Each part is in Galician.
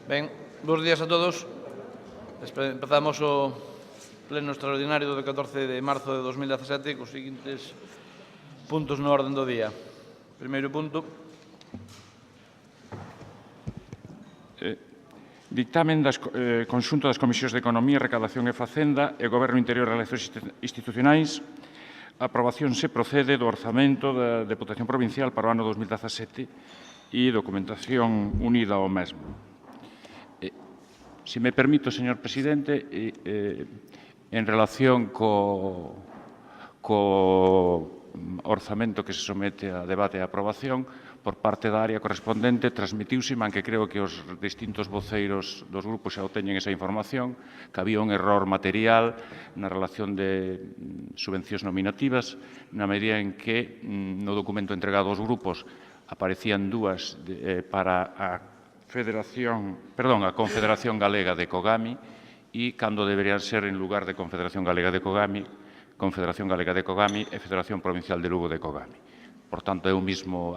Ben, bons días a todos. Empezamos o pleno extraordinario do 14 de marzo de 2017 cos seguintes puntos no orden do día. Primeiro punto. Dictamen conxunto das Comisións de Economía, Recadación e Facenda e Goberno Interior e Relacións Institucionais. A aprobación se procede do orzamento da Deputación Provincial para o ano 2017 e documentación unida ao mesmo. Se me permito, señor presidente, en relación co orzamento que se somete a debate e a aprobación, por parte da área correspondente, transmitiuse, aunque creo que os distintos voceiros dos grupos xa o teñen esa información, que había un error material na relación de subvencións nominativas, na medida en que no documento entregado aos grupos aparecían dúas para a Confederación Galega de Cogami e cando deberían ser, en lugar de Confederación Galega de Cogami, Confederación Galega de Cogami e Federación Provincial de Lugo de Cogami. Por tanto, é o mismo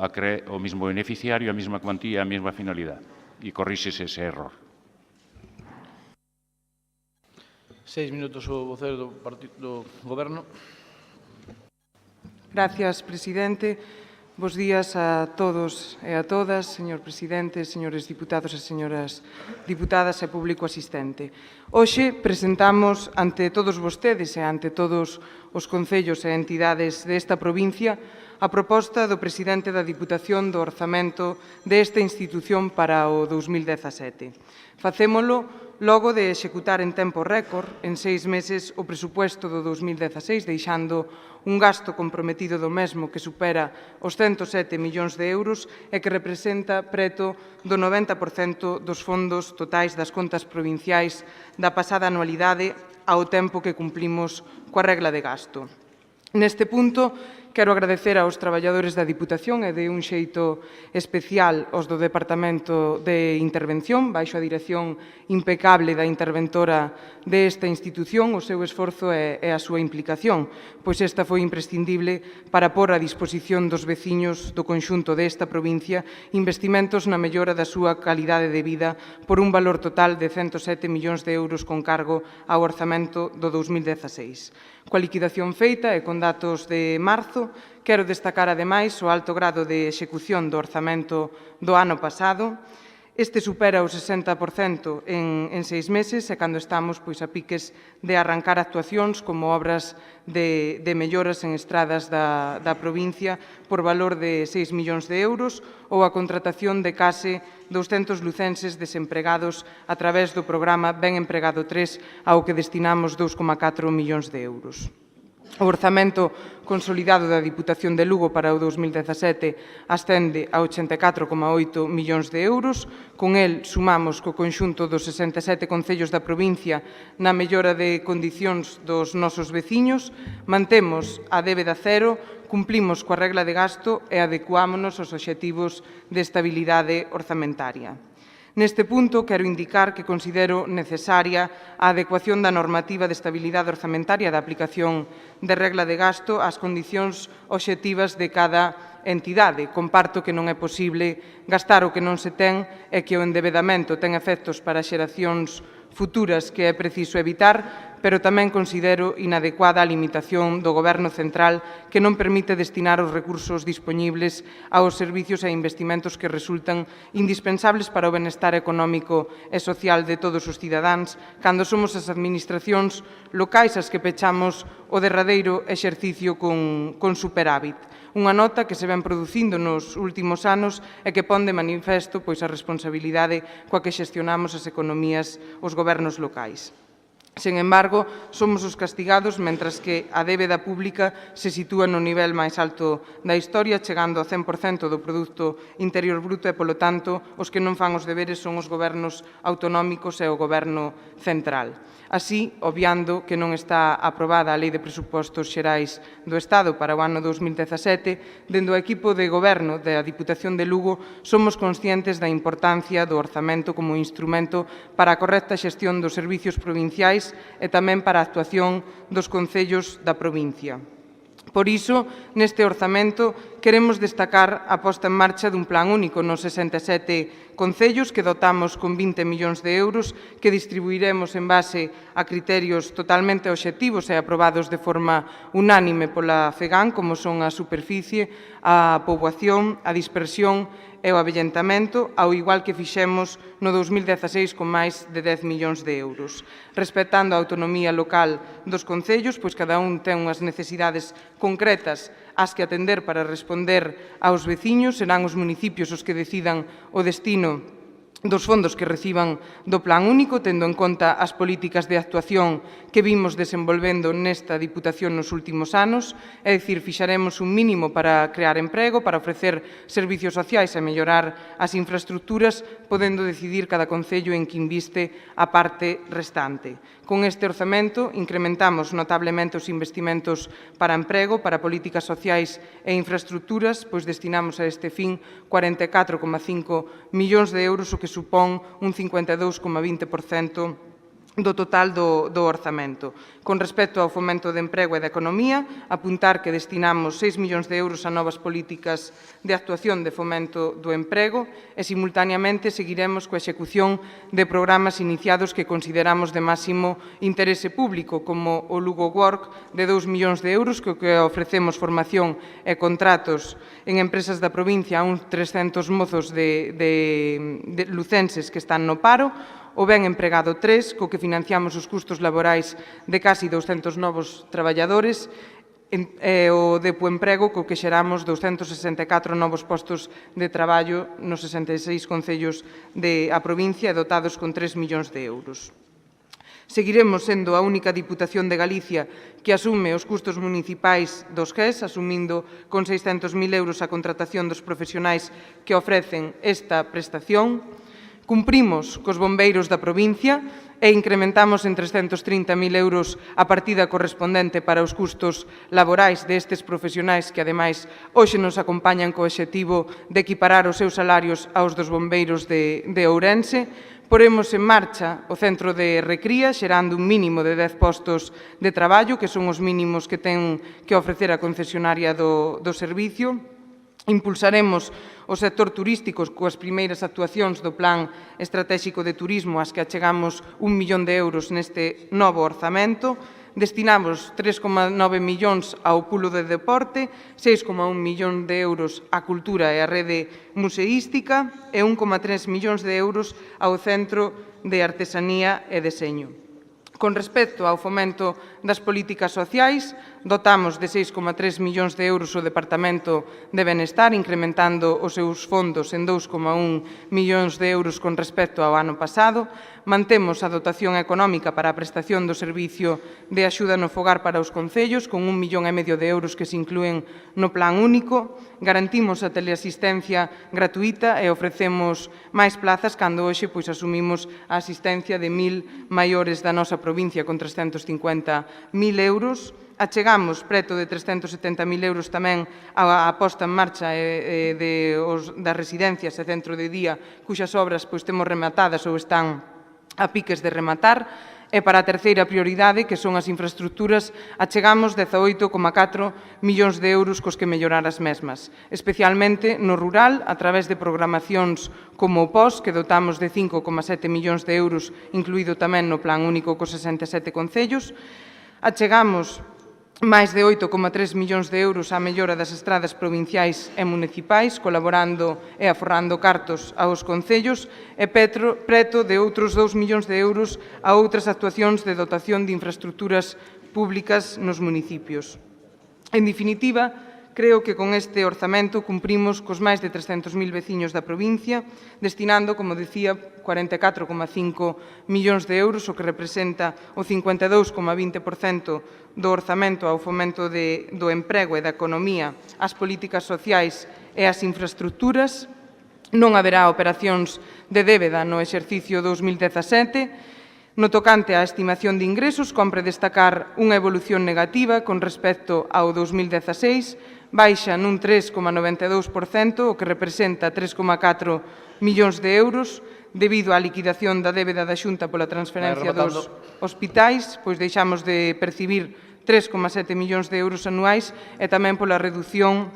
beneficiario, a mesma cuantía, a mesma finalidade. E corríxese ese error. 6 minutos o vocero do Goberno. Gracias, presidente. Bos días a todos e a todas, señor presidente, señores diputados e señoras diputadas e público asistente. Hoxe presentamos ante todos vostedes e ante todos os concellos e entidades desta provincia a proposta do presidente da Diputación do orzamento desta institución para o 2017. Facémolo logo de executar en tempo récord, en 6 meses, o presupuesto do 2016, deixando un gasto comprometido do mesmo que supera os 107 millóns de euros e que representa preto do 90% dos fondos totais das contas provinciais da pasada anualidade ao tempo que cumplimos coa regla de gasto. Neste punto, quero agradecer aos traballadores da Diputación e de un xeito especial aos do Departamento de Intervención, baixo a dirección impecable da interventora desta institución, o seu esforzo e a súa implicación, pois esta foi imprescindible para pôr a disposición dos veciños do conxunto desta provincia investimentos na mellora da súa calidade de vida por un valor total de 107 millóns de euros con cargo ao orzamento do 2016. Coa liquidación feita e con datos de marzo, quero destacar, ademais, o alto grado de execución do orzamento do ano pasado. Este supera o 60% en 6 meses e cando estamos a piques de arrancar actuacións como obras de melloras en estradas da provincia por valor de 6 millóns de euros ou a contratación de case 200 lucenses desempregados a través do programa Ben Empregado 3, ao que destinamos 2,4 millóns de euros. O orzamento consolidado da Diputación de Lugo para o 2017 ascende a 84,8 millóns de euros. Con el sumamos co conxunto dos 67 concellos da provincia na mellora de condicións dos nosos veciños, mantemos a débeda cero, cumplimos coa regla de gasto e adecuámonos aos obxectivos de estabilidade orzamentaria. Neste punto, quero indicar que considero necesaria a adecuación da normativa de estabilidade orzamentaria da aplicación de regla de gasto ás condicións obxectivas de cada entidade. Comparto que non é posible gastar o que non se ten e que o endebedamento ten efectos para xeracións futuras que é preciso evitar, pero tamén considero inadecuada a limitación do Goberno central que non permite destinar os recursos dispoñibles aos servicios e investimentos que resultan indispensables para o benestar económico e social de todos os cidadáns, cando somos as administracións locais as que pechamos o derradeiro exercicio con superávit. Unha nota que se ven producindo nos últimos anos e que pon de manifesto a responsabilidade coa que xestionamos as economías os gobernos locais. Sen embargo, somos os castigados, mentras que a débeda pública se sitúa no nivel máis alto da historia, chegando ao 100% do Produto Interior Bruto e, polo tanto, os que non fan os deberes son os gobernos autonómicos e o Goberno central. Así, obviando que non está aprobada a Lei de Presupostos Xerais do Estado para o ano 2017, dende o equipo de Goberno da Diputación de Lugo somos conscientes da importancia do orzamento como instrumento para a correcta xestión dos servicios provinciais e tamén para a actuación dos concellos da provincia. Por iso, neste orzamento, queremos destacar a posta en marcha dun plan único nos 67 concellos que dotamos con 20 millóns de euros que distribuiremos en base a criterios totalmente obxectivos e aprobados de forma unánime pola FEGAN, como son a superficie, a poboación, a dispersión e o avellentamento, ao igual que fixemos no 2016 con máis de 10 millóns de euros. Respetando a autonomía local dos concellos, pois cada un ten unhas necesidades concretas ás que atender para responder aos veciños, serán os municipios os que decidan o destino dos fondos que reciban do Plan Único, tendo en conta as políticas de actuación que vimos desenvolvendo nesta Diputación nos últimos anos, é dicir, fixaremos un mínimo para crear emprego, para ofrecer servicios sociais e mellorar as infraestructuras, podendo decidir cada concello en que inviste a parte restante. Con este orzamento incrementamos notablemente os investimentos para emprego, para políticas sociais e infraestructuras, pois destinamos a este fin 44,5 millóns de euros, o que supón un 52,20% do total do orzamento. Con respecto ao fomento de emprego e da economía, apuntar que destinamos 6 millóns de euros a novas políticas de actuación de fomento do emprego e, simultaneamente, seguiremos coa execución de programas iniciados que consideramos de máximo interese público, como o Lugo Work de 2 millóns de euros, que ofrecemos formación e contratos en empresas da provincia a uns 300 mozos de lucenses que están no paro, o Ben Empregado 3, co que financiamos os custos laborais de casi 200 novos traballadores, e o Depo Emprego, co que xeramos 264 novos postos de traballo nos 66 concellos da provincia, dotados con 3 millóns de euros. Seguiremos sendo a única Diputación de Galicia que asume os custos municipais dos GES, asumindo con 600.000 euros a contratación dos profesionais que ofrecen esta prestación. Cumprimos cos bombeiros da provincia e incrementamos en 330.000 euros a partida correspondente para os custos laborais destes profesionais que, ademais, hoxe nos acompañan co obxectivo de equiparar os seus salarios aos dos bombeiros de Ourense. Poremos en marcha o centro de recría, xerando un mínimo de 10 postos de traballo, que son os mínimos que ten que ofrecer a concesionaria do servicio. Impulsaremos o sector turístico coas primeiras actuacións do Plan Estratégico de Turismo, ás que achegamos 1 millón de euros neste novo orzamento. Destinamos 3,9 millóns ao pulo de deporte, 6,1 millón de euros á cultura e á rede museística e 1,3 millóns de euros ao Centro de Artesanía e Deseño. Con respecto ao fomento das políticas sociais, dotamos de 6,3 millóns de euros o Departamento de Benestar, incrementando os seus fondos en 2,1 millóns de euros con respecto ao ano pasado. Mantemos a dotación económica para a prestación do servicio de axuda no fogar para os concellos, con 1,5 millón de euros que se inclúen no Plan Único. Garantimos a teleasistencia gratuita e ofrecemos máis plazas cando hoxe asumimos a asistencia de 1.000 maiores da nosa provincia con 350.000 euros. Achegamos preto de 370.000 euros tamén a posta en marcha das residencias e centro de día, cuxas obras temos rematadas ou están a piques de rematar. E para a terceira prioridade, que son as infraestructuras, achegamos 18,4 millóns de euros cos que mellorar as mesmas, especialmente no rural, a través de programacións como o POS, que dotamos de 5,7 millóns de euros, incluído tamén no Plan Único cos 67 concellos. Achegamos máis de 8,3 millóns de euros á mellora das estradas provinciais e municipais, colaborando e aforrando cartos aos concellos, e preto de outros 2 millóns de euros a outras actuacións de dotación de infraestructuras públicas nos municipios. En definitiva, creo que con este orzamento cumprimos cos máis de 300.000 veciños da provincia, destinando, como decía, 44,5 millóns de euros, o que representa o 52,20% do orzamento ao fomento do emprego e da economía, ás políticas sociais e ás infraestructuras. Non haberá operacións de débeda no exercicio 2017. No tocante á estimación de ingresos, compre destacar unha evolución negativa con respecto ao 2016, baixa nun 3,92%, o que representa 3,4 millóns de euros, debido á liquidación da débeda da Xunta pola transferencia dos hospitais, pois deixamos de percibir 3,7 millóns de euros anuais e tamén pola reducción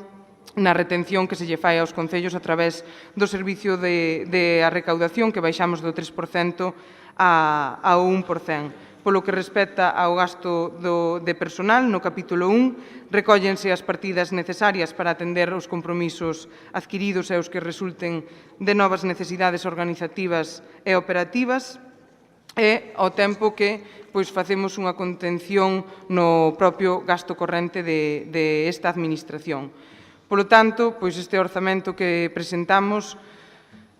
na retención que se lle fai aos concellos a través do servicio de a recaudación que baixamos do 3% ao 1%. Polo que respecta ao gasto de personal, no capítulo 1, recóllense as partidas necesarias para atender os compromisos adquiridos e os que resulten de novas necesidades organizativas e operativas, e ao tempo que facemos unha contención no propio gasto corrente de esta Administración. Polo tanto, este orzamento que presentamos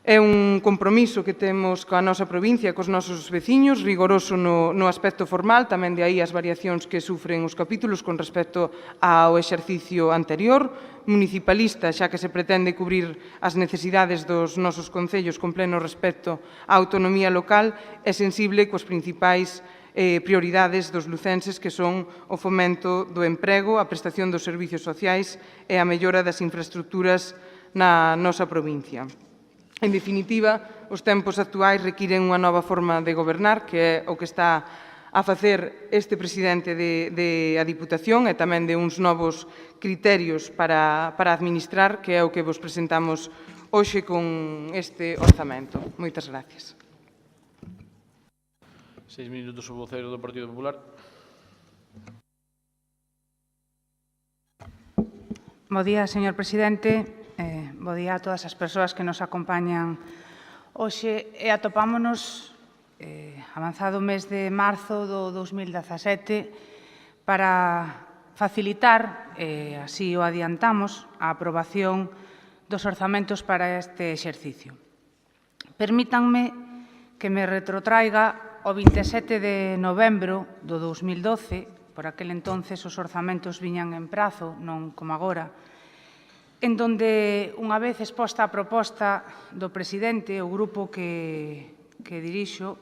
é un compromiso que temos coa nosa provincia, cos nosos veciños, rigoroso no aspecto formal, tamén de aí as variacións que sufren os capítulos con respecto ao exercicio anterior, municipalista, xa que se pretende cubrir as necesidades dos nosos concellos con pleno respecto á autonomía local e sensible coas principais prioridades dos lucenses, que son o fomento do emprego, a prestación dos servicios sociais e a mellora das infraestructuras na nosa provincia. En definitiva, os tempos actuais requiren unha nova forma de gobernar, que é o que está a facer este presidente da Diputación e tamén de uns novos criterios para administrar, que é o que vos presentamos hoxe con este orzamento. Moitas gracias. 6 minutos o voceiro do Partido Popular. Bo día, señor presidente. Bo día a todas as persoas que nos acompañan hoxe e atopámonos avanzado o mes de marzo do 2017 para facilitar, así o adiantamos, a aprobación dos orzamentos para este exercicio. Permítanme que me retrotraiga o 27 de novembro do 2012, por aquel entonces os orzamentos viñan en prazo, non como agora, en donde, unha vez exposta a proposta do presidente, o grupo que dirixo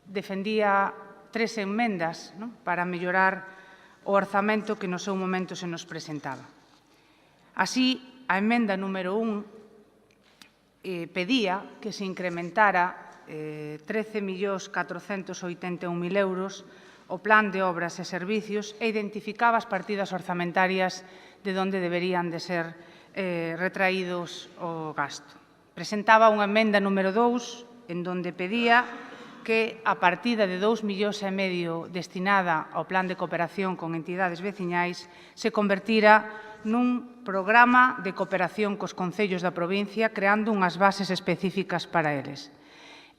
defendía 3 enmendas para mellorar o orzamento que no seu momento se nos presentaba. Así, a emenda número 1 pedía que se incrementara 13.481.000 euros o plan de obras e servicios e identificaba as partidas orzamentarias de onde deberían de ser retraídos o gasto. Presentaba unha emenda número 2 en donde pedía que a partida de 2,5 millóns destinada ao plan de cooperación con entidades veciñais se convertira nun programa de cooperación cos concellos da provincia, creando unhas bases específicas para eles.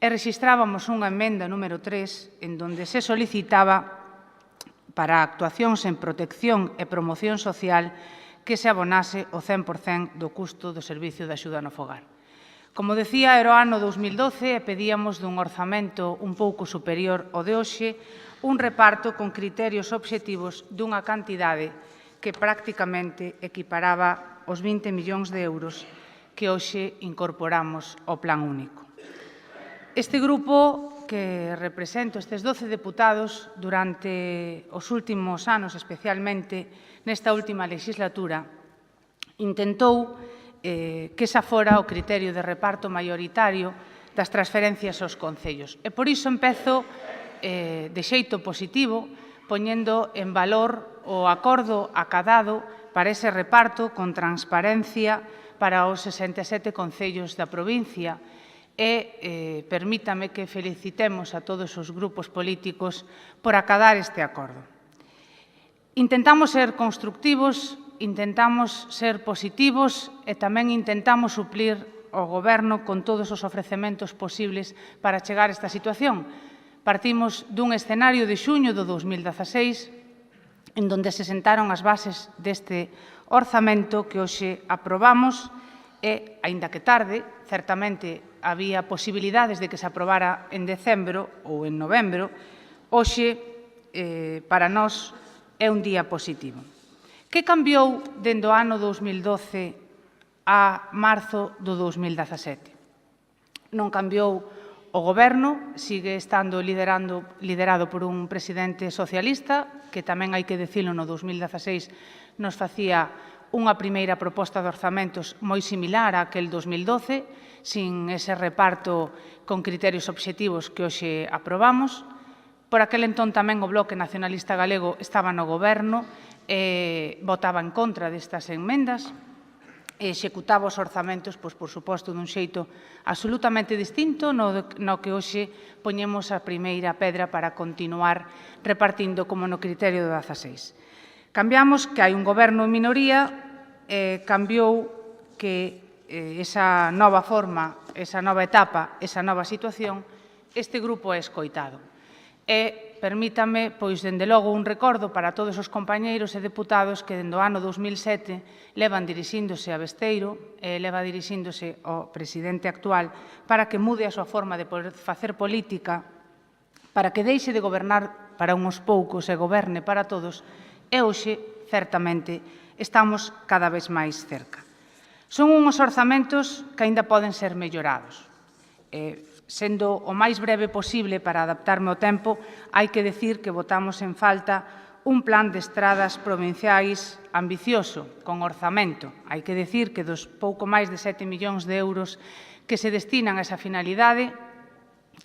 E rexistrábamos unha emenda número 3 en donde se solicitaba para actuacións en protección e promoción social que se abonase o 100% do custo do servicio de axuda no fogar. Como decía, era o ano 2012 e pedíamos dun orzamento un pouco superior ao de hoxe, un reparto con criterios obxectivos dunha cantidade que prácticamente equiparaba os 20 millóns de euros que hoxe incorporamos ao Plan Único. Este grupo que represento, estes 12 deputados, durante os últimos anos, especialmente nesta última legislatura, intentou que esa fora o criterio de reparto maioritario das transferencias aos concellos. E por iso empezo de xeito positivo, poñendo en valor o acordo acadado para ese reparto con transparencia para os 67 concellos da provincia, e permítame que felicitemos a todos os grupos políticos por acadar este acordo. Intentamos ser constructivos, intentamos ser positivos e tamén intentamos suplir ao Goberno con todos os ofrecementos posibles para chegar a esta situación. Partimos dun escenario de xuño do 2016 en donde se sentaron as bases deste orzamento que hoxe aprobamos e, aínda que tarde, certamente había posibilidades de que se aprobara en decembro ou en novembro, hoxe, para nós, é un día positivo. Que cambiou dende o ano 2012 a marzo do 2017? Non cambiou o Goberno, sigue estando liderado por un presidente socialista, que tamén hai que dicilo, no 2016 nos facía unha primeira proposta de orzamentos moi similar a aquel 2012, sin ese reparto con criterios obxectivos que hoxe aprobamos. Por aquel entón tamén o Bloque Nacionalista Galego estaba no goberno, votaba en contra destas enmendas, e executaba os orzamentos, pois, por suposto, dun xeito absolutamente distinto no que hoxe poñemos a primeira pedra para continuar repartindo como no criterio do 16. Cambiamos que hai un goberno en minoría, cambiou que esa nova forma, esa nova etapa, esa nova situación, este grupo é escoitado. E, permítame, pois, dende logo, un recordo para todos os compañeiros e deputados que, dende o ano 2007, levan dirixíndose a Besteiro e leva dirixíndose ao presidente actual para que mude a súa forma de poder facer política, para que deixe de gobernar para uns poucos e goberne para todos, e hoxe, certamente, estamos cada vez máis cerca. Son uns orzamentos que aínda poden ser mellorados. Sendo o máis breve posible para adaptarme ao tempo, hai que decir que votamos en falta un plan de estradas provinciais ambicioso, con orzamento. Hai que decir que dos pouco máis de 7 millóns de euros que se destinan a esa finalidade,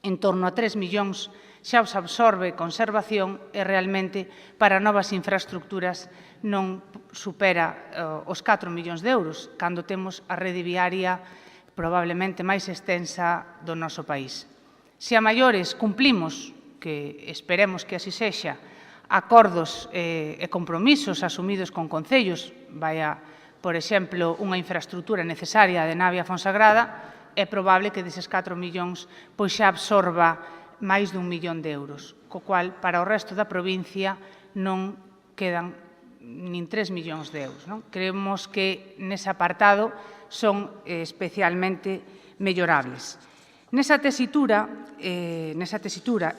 en torno a 3 millóns xa os absorbe conservación e realmente para novas infraestructuras non supera os 4 millóns de euros, cando temos a rede viaria probablemente máis extensa do noso país. Se a maiores cumplimos, que esperemos que así sexa, acordos e compromisos asumidos con concellos, vaya, por exemplo, unha infraestructura necesaria de Navia Fonsagrada, é probable que deses 4 millóns pois xa absorba máis dun millón de euros, co cual, para o resto da provincia, non quedan nin 3 millóns de euros. Creemos que nese apartado son especialmente mellorables. Nesa tesitura,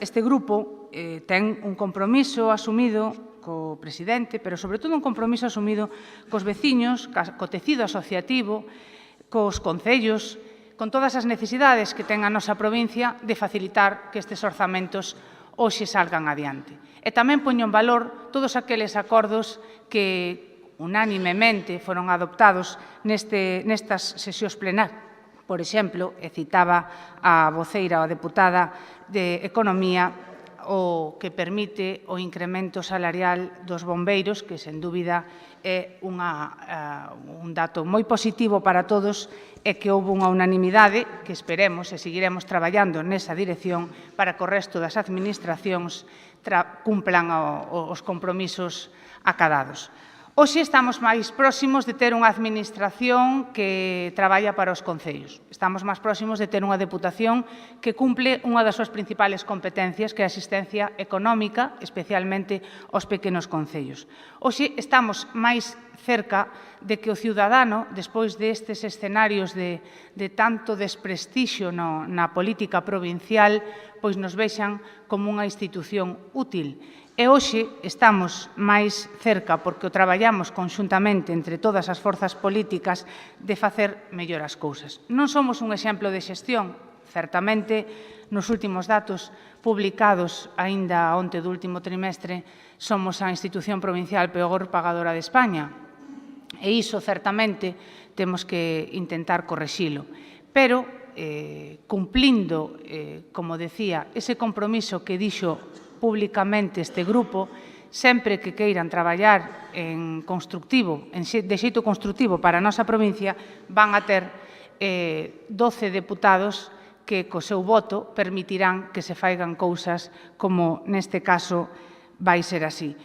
este grupo ten un compromiso asumido co presidente, pero sobre todo un compromiso asumido cos veciños, co tecido asociativo, cos concellos, con todas as necesidades que ten a nosa provincia de facilitar que estes orzamentos hoxe salgan adiante. E tamén poño en valor todos aqueles acordos que unánimemente foron adoptados nestas sesións plenarias. Por exemplo, citaba a voceira, a deputada de Economía, o que permite o incremento salarial dos bombeiros, que, sen dúbida, é un dato moi positivo para todos e que houve unha unanimidade que esperemos e seguiremos traballando nesa dirección para que o resto das administracións cumplan os compromisos acadados. Hoxe estamos máis próximos de ter unha administración que traballa para os concellos. Estamos máis próximos de ter unha deputación que cumple unha das súas principales competencias, que é a asistencia económica, especialmente aos pequenos concellos. Hoxe estamos máis cerca de que o ciudadano, despois destes escenarios de tanto desprestixio na política provincial, pois nos vexan como unha institución útil. E hoxe estamos máis cerca, porque o traballamos conxuntamente entre todas as forzas políticas, de facer mellor as cousas. Non somos un exemplo de xestión, certamente, nos últimos datos publicados aínda onte do último trimestre, somos a institución provincial peor pagadora de España. E iso, certamente, temos que intentar correxilo. Pero, cumplindo, como decía, ese compromiso que dixo públicamente este grupo, sempre que queiran traballar de xeito constructivo para a nosa provincia, van a ter 12 deputados que, co seu voto, permitirán que se faigan cousas como neste caso vai ser así.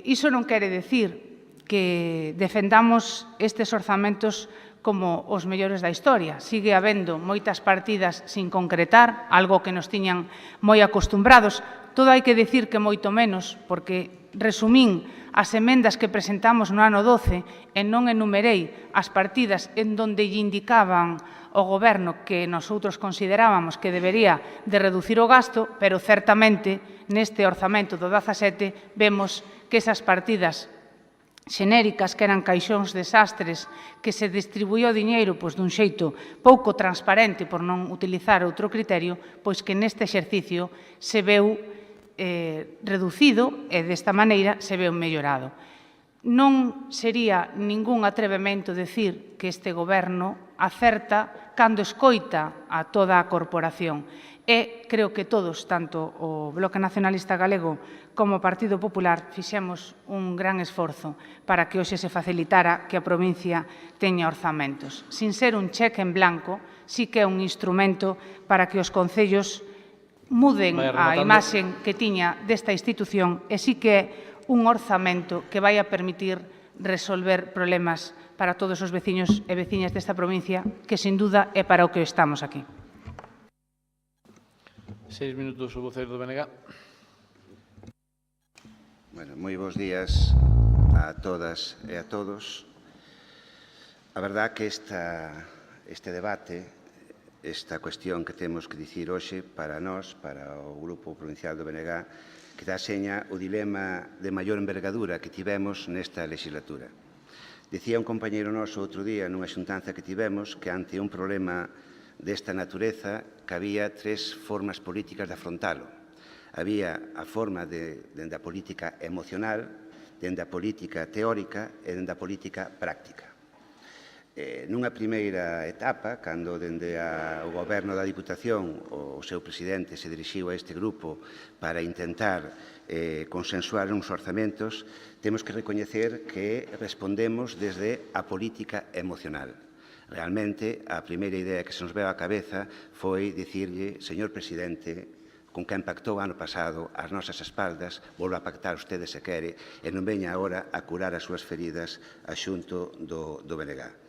Iso non quere dicir que defendamos estes orzamentos como os mellores da historia. Sigue habendo moitas partidas sin concretar, algo que nos tiñan moi acostumbrados. Todo hai que dicir que moito menos, porque resumín as emendas que presentamos no ano 12 e non enumerei as partidas en donde lle indicaban ao Goberno que nosotros considerábamos que debería de reducir o gasto, pero certamente neste orzamento do 17 vemos que esas partidas xenéricas, que eran caixóns desastres, que se distribuía o diñeiro dun xeito pouco transparente, por non utilizar outro criterio, pois que neste exercicio se veu reducido e desta maneira se veu mellorado. Non sería ningún atrevemento decir que este Goberno acerta cando escoita a toda a corporación E creo que todos, tanto o Bloque Nacionalista Galego como o Partido Popular, fixemos un gran esforzo para que hoxe se facilitara que a provincia teña orzamentos. Sin ser un cheque en blanco, sí que é un instrumento para que os concellos muden a imaxe que tiña desta institución e sí que é un orzamento que vai a permitir resolver problemas para todos os veciños e veciñas desta provincia, que, sin duda, é para o que estamos aquí. 6 minutos o voceiro do BNG. Bueno, moi bons días a todas e a todos. A verdad que este debate, esta cuestión que temos que dicir hoxe para nós, para o Grupo Provincial do BNG, que dá seña o dilema de maior envergadura que tivemos nesta legislatura. Dicía un compañeiro noso outro día nunha xuntanza que tivemos que ante un problema desta natureza que había tres formas políticas de afrontalo. Había a forma dende a política emocional, dende a política teórica e dende a política práctica. Nunha primeira etapa, cando dende o Goberno da Diputación o seu presidente se dirixiu a este grupo para intentar consensuar uns orzamentos, temos que recoñecer que respondemos desde a política emocional. Realmente, a primeira idea que se nos veu á cabeza foi dicirlle, señor presidente, con quen pactou ano pasado as nosas espaldas, volva a pactar usted se quere, e non veña agora a curar as súas feridas a xunto do BNG.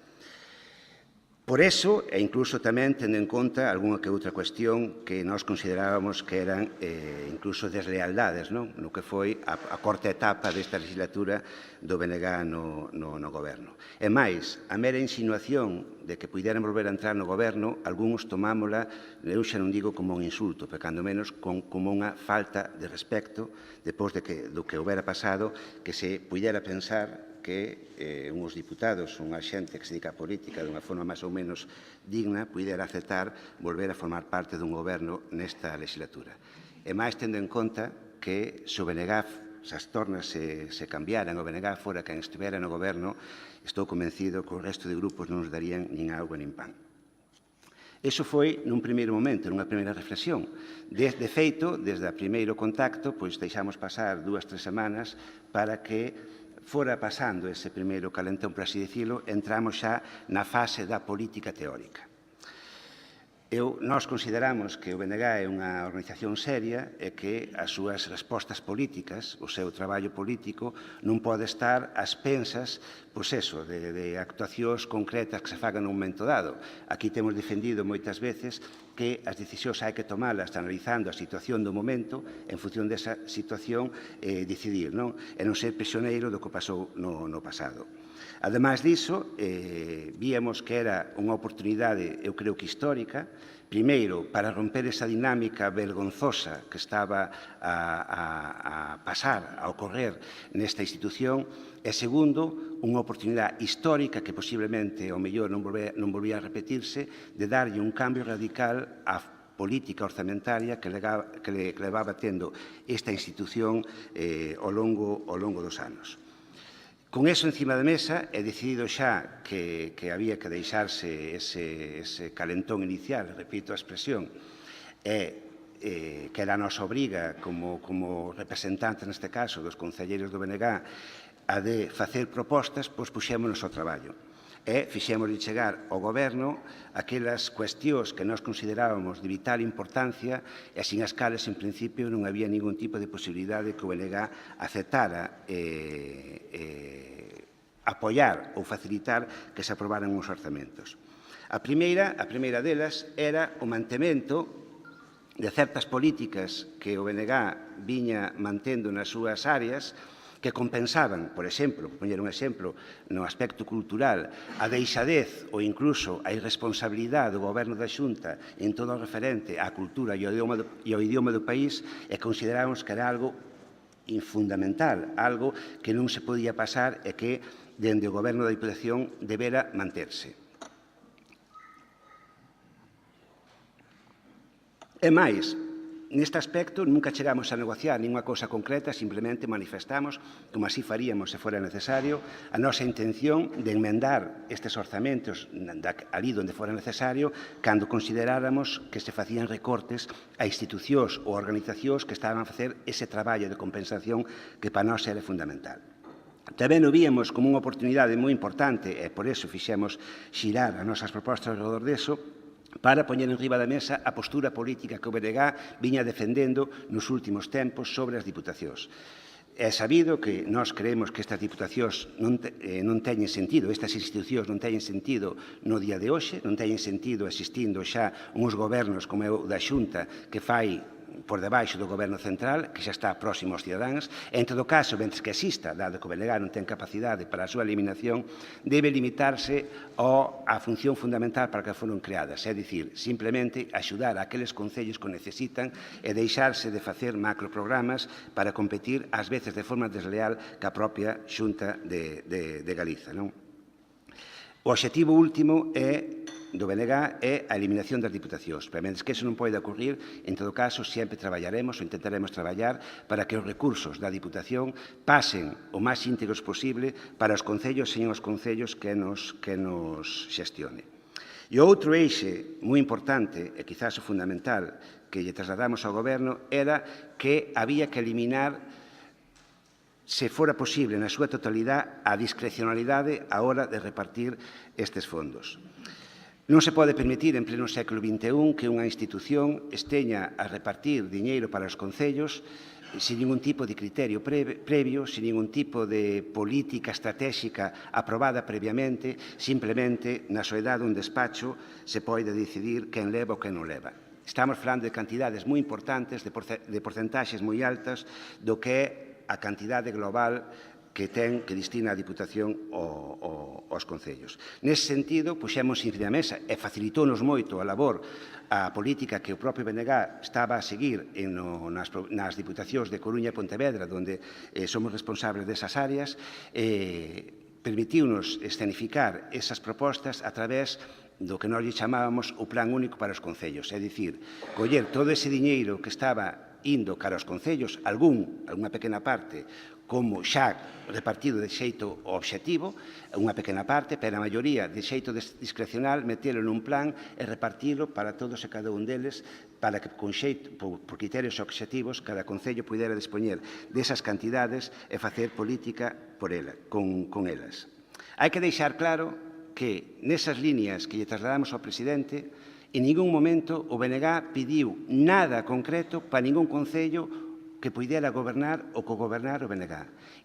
Por eso, e incluso tamén tendo en conta algunha que outra cuestión que nós considerábamos que eran incluso deslealdades, no que foi a corta etapa desta legislatura do BNG no Goberno. E máis, a mera insinuación de que puideran volver a entrar no Goberno, algúns tomámola, eu xa non digo como un insulto, pero cando menos como unha falta de respecto, depois do que houbera pasado, que se puidera pensar que uns diputados, unha xente que se dedica á política de unha forma máis ou menos digna, puidera aceptar volver a formar parte dun goberno nesta legislatura. E máis tendo en conta que se o BNG, se as tornas se cambiaran, o BNG fora quen estivera no goberno, estou convencido que o resto de grupos non nos darían nin auga nin pan. Iso foi nun primeiro momento, nunha primeira reflexión. De feito, desde o primeiro contacto, pois deixamos pasar 2-3 semanas para que fora pasando ese primeiro calentón, por así dicilo, entramos xa na fase da política teórica. Nós consideramos que o BNG é unha organización seria e que as súas respostas políticas, o seu traballo político, non pode estar ás pensas de actuacións concretas que se fagan nun momento dado. Aquí temos defendido moitas veces que as decisións hai que tomalas analizando a situación do momento, en función desa situación decidir, non? E non ser prisioneiro do que pasou no pasado. Ademais diso, víamos que era unha oportunidade, eu creo que histórica, primeiro, para romper esa dinámica vergonzosa que estaba a pasar, a ocorrer nesta institución, e segundo, unha oportunidade histórica que posiblemente, ao mellor, non volvía a repetirse, de darlle un cambio radical á política orzamentaria que levaba tendo esta institución ao longo dos anos. Con eso encima da mesa, he decidido xa que había que deixarse ese calentón inicial, repito a expresión, que era a nosa obriga como representantes, neste caso, dos concelleiros do BNG, a de facer propostas, pois puxémonos ao traballo. E fixémoslle chegar ao Goberno aquelas cuestións que nós considerábamos de vital importancia e sin as cales, en principio, non había ningún tipo de posibilidade que o BNG aceptara apoiar ou facilitar que se aprobaran uns orzamentos. A primeira delas era o mantemento de certas políticas que o BNG viña mantendo nas súas áreas que compensaban, por exemplo, por poñer un exemplo, no aspecto cultural, a deixadez ou incluso a irresponsabilidade do Goberno da Xunta en todo o referente á cultura e ao idioma do país, e consideramos que era algo fundamental, algo que non se podía pasar e que, dende o Goberno da Diputación, debera manterse. E máis, Neste aspecto, nunca chegamos a negociar ninguna cousa concreta, simplemente manifestamos, como así faríamos se fora necesario, a nosa intención de enmendar estes orzamentos ali onde fora necesario, cando consideráramos que se facían recortes a institucións ou organizacións que estaban a facer ese traballo de compensación que para nós era fundamental. Tamén o víamos como unha oportunidade moi importante, e por iso fixemos xirar as nosas propostas alrededor deso, para poñer en riba da mesa a postura política que o BNG viña defendendo nos últimos tempos sobre as diputacións. É sabido que nós creemos que estas diputacións non teñen sentido, estas institucións non teñen sentido no día de hoxe, non teñen sentido existindo xa uns gobernos como é o da Xunta que fai por debaixo do Goberno Central, que xa está próximo aos cidadáns, e, en todo caso, mentre que exista, dado que o BNG non ten capacidade para a súa eliminación, debe limitarse á función fundamental para que foron creadas, é dicir, simplemente axudar a aqueles concellos que o necesitan e deixarse de facer macroprogramas para competir, ás veces de forma desleal, ca propia Xunta de Galiza, non? O obxectivo último do BNG é a eliminación das diputacións. Pero, mentre que iso non pode ocurrir, en todo caso, sempre traballaremos ou intentaremos traballar para que os recursos da Diputación pasen o máis íntegros posible para os concellos e os concellos que nos xestione. E o outro eixe moi importante, e quizás o fundamental, que lle trasladamos ao Goberno, era que había que eliminar, se fora posible, na súa totalidade, a discrecionalidade a hora de repartir estes fondos. Non se pode permitir en pleno século XXI que unha institución esteña a repartir diñeiro para os concellos sin ningún tipo de criterio previo, sin ningún tipo de política estratégica aprobada previamente, simplemente na soedade dun despacho se pode decidir quen leva ou quen non leva. Estamos falando de cantidades moi importantes, de porcentaxes moi altas do que é a cantidade global que destina a Diputación aos concellos. Nese sentido, puxemos en riba da mesa e facilitou-nos moito a labor a política que o propio BNG estaba a seguir nas Diputacións de Coruña e Pontevedra, onde somos responsables desas áreas, permitiu-nos escenificar esas propostas a través do que nós lle chamábamos o Plan Único para os Concellos, é dicir, coller todo ese diñeiro que estaba indo cara aos concellos, algunha pequena parte, como xa repartido de xeito objetivo, unha pequena parte, pero a maioría de xeito discrecional, metelo nun plan e repartilo para todos e cada un deles, para que, por criterios obxectivos, cada concello pudera dispoñer desas cantidades e facer política con elas. Hai que deixar claro que nesas líneas que lle trasladamos ao presidente, en ningún momento o BNG pediu nada concreto para ningún concello que pudera gobernar ou cogobernar o BNG.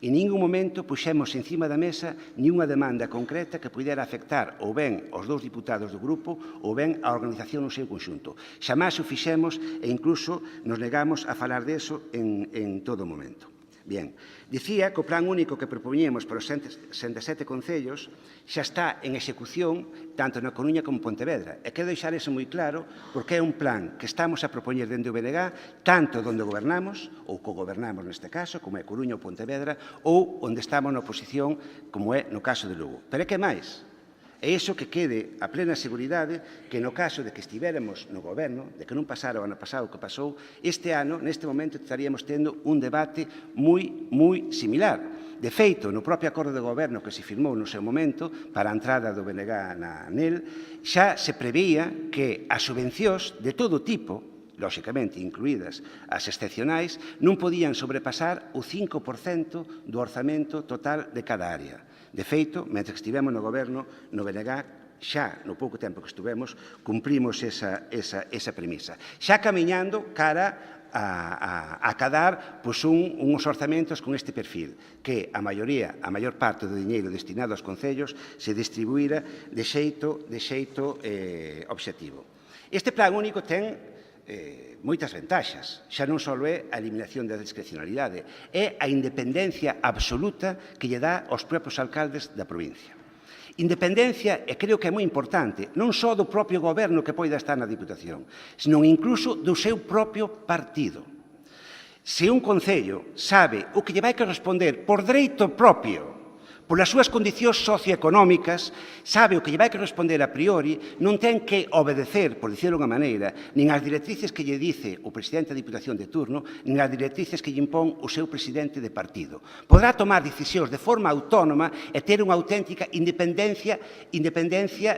En ningún momento puxemos encima da mesa ninguna demanda concreta que pudera afectar ou ben aos dous diputados do grupo ou ben á organización no seu conxunto. Xamás o fixemos e incluso nos negamos a falar deso en todo momento. Bien, dicía que o plan único que propoñemos para os 67 concellos xa está en execución tanto na Coruña como en Pontevedra. E quero deixar iso moi claro porque é un plan que estamos a propoñer dende o BNG tanto onde gobernamos, ou cogobernamos neste caso, como é Coruña ou Pontevedra, ou onde estamos na oposición, como é no caso de Lugo. Pero é que máis? E iso que quede a plena seguridade que no caso de que estivéramos no goberno, de que non pasara o ano pasado que pasou, este ano, neste momento, estaríamos tendo un debate moi similar. De feito, no propio acordo de goberno que se firmou no seu momento para a entrada do BNG nel, xa se preveía que as subvencións de todo tipo, lóxicamente incluídas as excepcionais, non podían sobrepasar o 5% do orzamento total de cada área. De feito, mentre que estivemos no goberno, no BNG, xa no pouco tempo que estivemos, cumprimos esa premisa. Xa camiñando cara a acadar uns orzamentos con este perfil, que a maior parte do diñeiro destinado aos concellos se distribuíra de xeito obxectivo. Este plan único ten moitas ventaxas. Xa non só é a eliminación da discrecionalidade, é a independencia absoluta que lle dá aos propios alcaldes da provincia. Independencia, e creo que é moi importante, non só do propio goberno que poida estar na Diputación, senón incluso do seu propio partido. Se un concello sabe o que lle vai que responder por dereito propio, Polas súas condicións socioeconómicas, sabe o que lle vai que responder a priori, non ten que obedecer, por dicirlo unha maneira, nin as directrices que lle dice o presidente da Diputación de turno, nin as directrices que lle impón o seu presidente de partido. Podrá tomar decisións de forma autónoma e ter unha auténtica independencia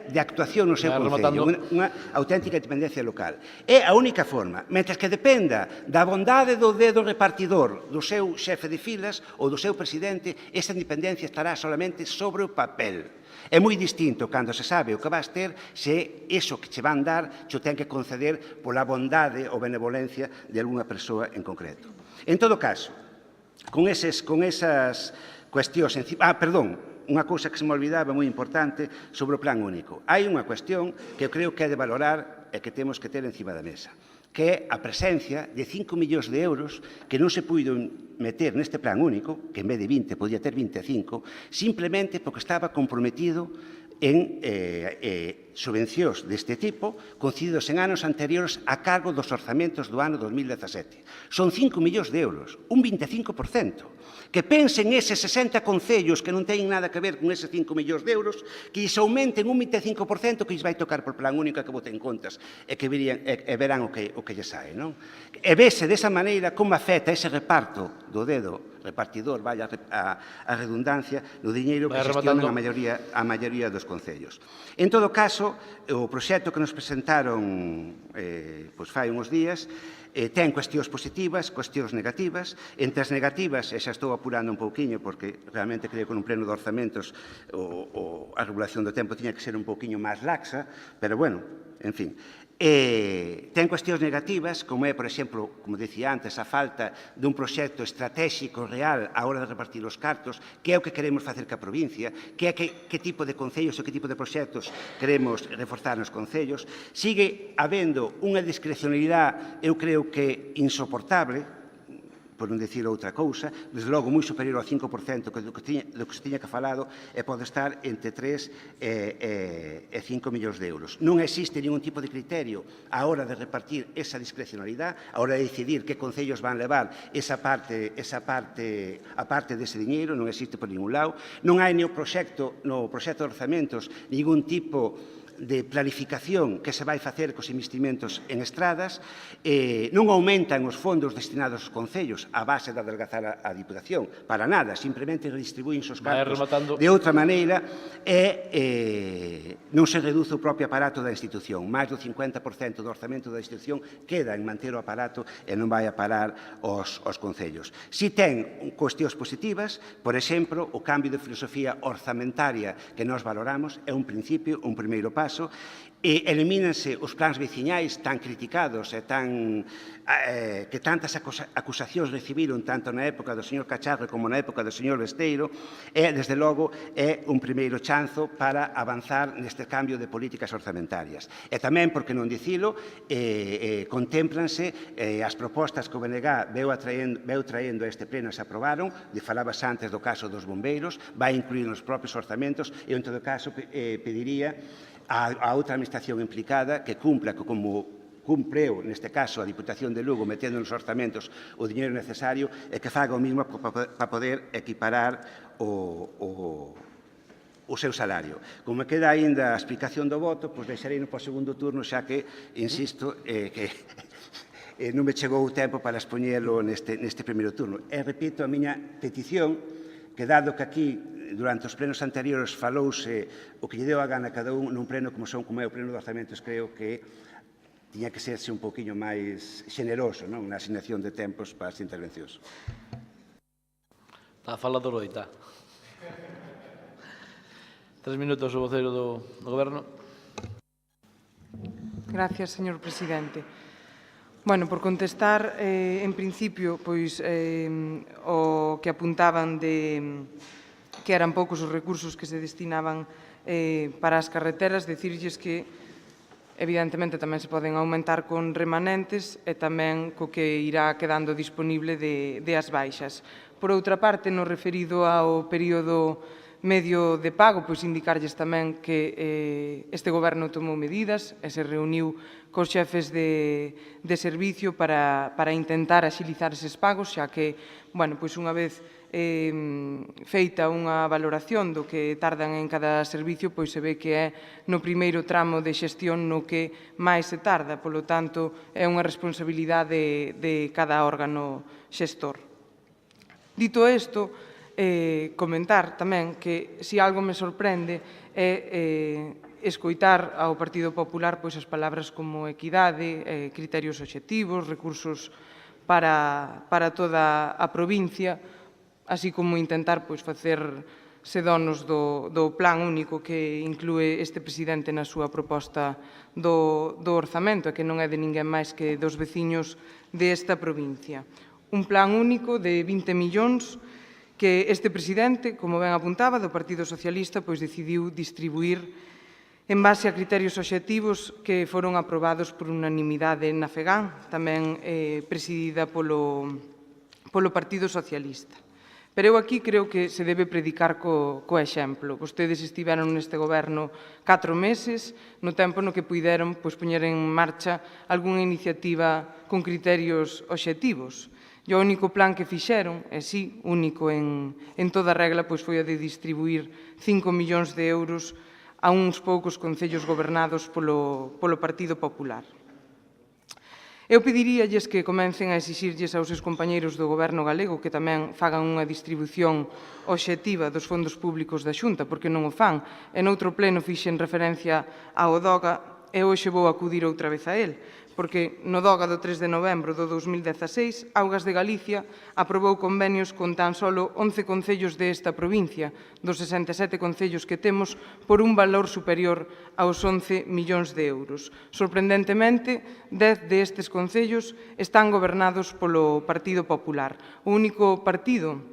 de actuación no seu concello, unha auténtica independencia local. É a única forma, mentres que dependa da bondade do dedo repartidor do seu xefe de filas ou do seu presidente, esa independencia estará solamente sobre o papel. É moi distinto cando se sabe o que vas ter se iso que che van dar che o ten que conceder pola bondade ou benevolencia de algunha persoa en concreto. En todo caso, con esas cuestións... unha cousa que se me olvidaba moi importante sobre o plan único. Hai unha cuestión que eu creo que é de valorar e que temos que ter encima da mesa, que é a presencia de 5 millóns de euros que non se puido meter neste plan único, que en vez de 20 podía ter 25, simplemente porque estaba comprometido en subvencións deste tipo concedidos en anos anteriores a cargo dos orzamentos do ano 2017. Son 5 millóns de euros, un 25%. Que pensen eses 60 concellos que non teñen nada que ver con eses 5 millóns de euros, que lles aumenten un 25% que lles vai tocar por plan único que voten contas e que verán o que lles sae, non? E vese desa maneira como afecta ese reparto do dedo repartidor, vaya a redundancia, do diñeiro que gestionan a maioría dos concellos. En todo caso, o proxecto que nos presentaron fai uns días ten cuestións positivas, cuestións negativas. Entre as negativas, e xa estou apurando un pouquiño, porque realmente creo que nun pleno de orzamentos a regulación do tempo tiña que ser un pouquiño máis laxa, pero bueno, en fin. Ten cuestións negativas, como é, por exemplo, como dicía antes, a falta dun proxecto estratégico real á hora de repartir os cartos, que é o que queremos facer ca provincia, que é que tipo de concellos ou que tipo de proxectos queremos reforzar nos concellos. Sigue habendo unha discrecionalidade, eu creo que insoportable, por non dicir outra cousa, desde logo moi superior ao 5% do que se tiña que falado, e pode estar entre 3 e 5 millóns de euros. Non existe ningún tipo de criterio á hora de repartir esa discrecionalidade, á hora de decidir que concellos van levar a parte dese diñeiro, non existe por ningún lado. Non hai no proxecto de orzamentos ningún tipo de planificación que se vai facer cos investimentos en estradas, non aumentan os fondos destinados aos concellos a base de adelgazar a Diputación, para nada, simplemente redistribúen os cartos de outra maneira e non se reduce o propio aparato da institución. Máis do 50% do orzamento da institución queda en manter o aparato e non vai a parar aos concellos. Si ten cuestións positivas, por exemplo, o cambio de filosofía orzamentaria que nós valoramos é un principio, un primeiro paso, e elimínanse os plans veciñais tan criticados e que tantas acusacións recibiron tanto na época do señor Cacharro como na época do señor Besteiro, e, desde logo, é un primeiro chanzo para avanzar neste cambio de políticas orzamentarias. E tamén, por que non dicilo, contémplanse as propostas que o BNG veu traendo a este pleno e se aprobaron, falabas antes do caso dos bombeiros, vai incluir nos propios orzamentos, e, en todo caso, pediría a outra administración implicada que cumpla como cumpreu, neste caso, a Diputación de Lugo metendo nos orzamentos o diñeiro necesario e que faga o mismo para poder equiparar o seu salario. Como me queda aínda a explicación do voto, pois deixarei para o segundo turno, xa que, insisto, que non me chegou o tempo para expoñelo neste primeiro turno. E repito a miña petición, que dado que aquí durante os plenos anteriores falouse o que lle deu a gana a cada un nun pleno como é o pleno de orzamentos, creo que tiña que serse un pouquiño máis xeneroso na asignación de tempos para as intervencións. Está falador hoy, está. 3 minutos o voceiro do Goberno. Gracias, señor presidente. Bueno, por contestar, en principio, pois, o que apuntaban de que eran poucos os recursos que se destinaban para as carreteras, dicirlles que, evidentemente, tamén se poden aumentar con remanentes e tamén co que irá quedando disponible de as baixas. Por outra parte, no referido ao período medio de pago, pois indicarlles tamén que este Goberno tomou medidas e se reuniu cos xefes de servicio para intentar axilizar eses pagos, xa que, bueno, pois unha vez feita unha valoración do que tardan en cada servicio, pois se ve que é no primeiro tramo de xestión no que máis se tarda, polo tanto, é unha responsabilidade de cada órgano xestor. Dito isto, comentar tamén que se algo me sorprende é escoitar ao Partido Popular pois as palabras como equidade, criterios obxectivos, recursos para toda a provincia, así como intentar pois facerse donos do plan único que inclúe este presidente na súa proposta do orzamento, e que non é de ninguén máis que dos veciños desta provincia. Un plan único de 20 millóns que este presidente, como ben apuntaba, do Partido Socialista, pois decidiu distribuir en base a criterios obxectivos que foron aprobados por unanimidade na FEGAN, tamén presidida polo Partido Socialista. Pero eu aquí creo que se debe predicar co exemplo. Vostedes estiveron neste goberno 4 meses, no tempo no que puideron poñer en marcha algunha iniciativa con criterios obxectivos. E o único plan que fixeron, e sí, único en toda regla, pois foi a de distribuir 5 millóns de euros a uns poucos concellos gobernados polo Partido Popular. Eu pediríalles que comecen a exixirlles aos seus compañeiros do Goberno galego que tamén fagan unha distribución obxectiva dos fondos públicos da Xunta, porque non o fan. E noutro pleno fixen referencia ao DOGA e hoxe vou acudir outra vez a él, porque no DOGA do 3 de novembro do 2016, Augas de Galicia aprobou convenios con tan solo 11 concellos desta provincia, dos 67 concellos que temos, por un valor superior aos 11 millóns de euros. Sorprendentemente, 10 destes concellos están gobernados polo Partido Popular. O único partido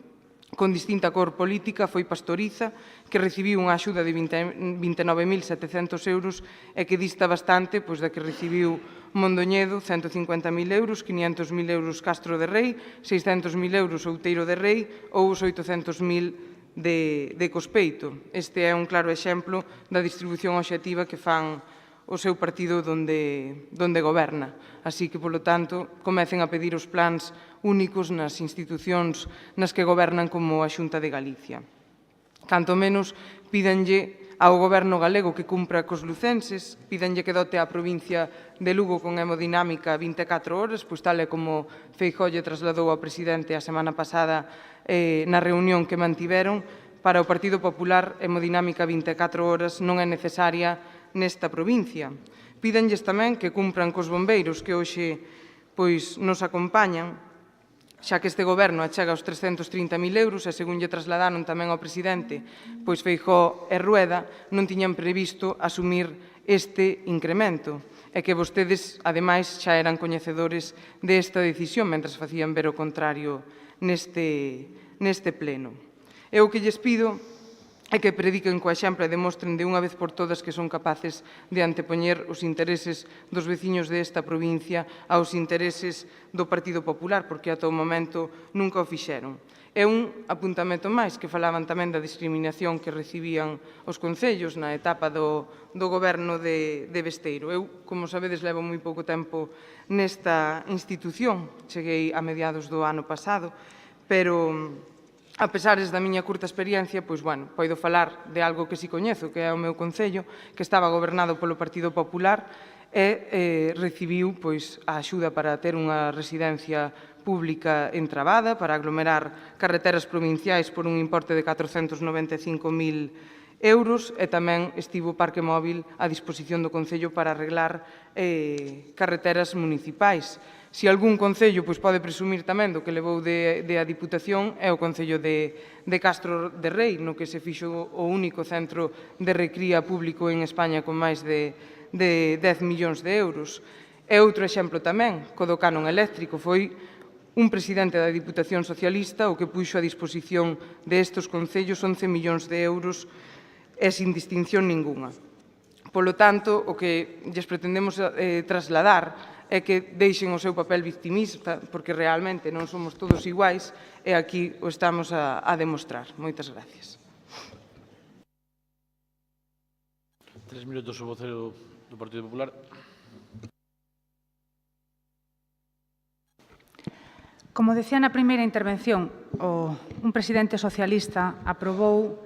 con distinta cor política foi Pastoriza, que recibiu unha axuda de 29.700 euros e que dista bastante da que recibiu Mondoñedo, 150.000 euros, 500.000 euros Castro de Rei, 600.000 euros Outeiro de Rei ou os 800.000 de Cospeito. Este é un claro exemplo da distribución obxectiva que fan o seu partido donde goberna. Así que, polo tanto, comecen a pedir os plans únicos nas institucións nas que gobernan como a Xunta de Galicia. Canto menos, pídanlle ao Goberno galego que cumpra cos lucenses, pídanlle que dote a provincia de Lugo con hemodinámica 24 horas, pois tal e como Feijóo lle trasladou ao presidente a semana pasada na reunión que mantiveron. Para o Partido Popular, hemodinámica 24 horas non é necesaria nesta provincia. Pídanlles tamén que cumpran cos bombeiros que hoxe nos acompañan, xa que este goberno achega os 330.000 euros e, según lle trasladaron tamén ao presidente, Feijóo e Rueda non tiñan previsto asumir este incremento e que vostedes, ademais, xa eran coñecedores desta decisión mentres facían ver o contrario neste pleno. Eu o que lles pido é que prediquen co exemplo e demostren de unha vez por todas que son capaces de antepoñer os intereses dos veciños desta provincia aos intereses do Partido Popular, porque ata o momento nunca o fixeron. É un apuntamento máis, que falaban tamén da discriminación que recibían os concellos na etapa do goberno de Besteiro. Eu, como sabedes, levo moi pouco tempo nesta institución, cheguei a mediados do ano pasado, pero a pesares da miña curta experiencia, podo falar de algo que si coñezo, que é o meu concello, que estaba gobernado polo Partido Popular e recibiu a axuda para ter unha residencia pública entrabada, para aglomerar carreteras provinciais por un importe de 495.000 euros e tamén estivo o parque móvil a disposición do Concello para arreglar carreteras municipais. Se algún concello pode presumir tamén do que levou de a Diputación é o Concello de Castro de Rei, no que se fixo o único centro de recría público en España con máis de 10 millóns de euros. E outro exemplo tamén, co do canon eléctrico, foi un presidente da Diputación Socialista o que puxo a disposición destes concellos 11 millóns de euros e sin distinción ninguna. Polo tanto, o que lles pretendemos trasladar é que deixen o seu papel victimista, porque realmente non somos todos iguais, e aquí o estamos a demostrar. Moitas gracias. 3 minutos o vocero do Partido Popular. Como decía na primeira intervención, un presidente socialista aprobou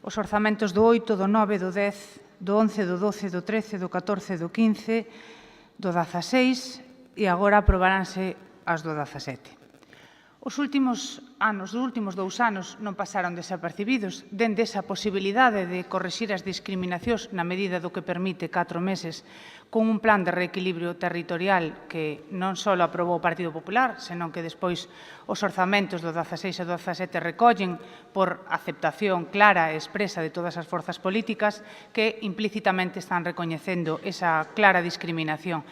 os orzamentos do 8, do 9, do 10, do 11, do 12, do 13, do 14, do 15, do 16 e agora aprobaránse as do 17. Os últimos 2 anos non pasaron desapercibidos dende esa posibilidade de corrixir as discriminacións na medida do que permite 4 meses con un plan de reequilibrio territorial que non só aprobou o Partido Popular, senón que despois os orzamentos do 16 e do 17 recollen por aceptación clara e expresa de todas as forzas políticas que implícitamente están recoñecendo esa clara discriminación.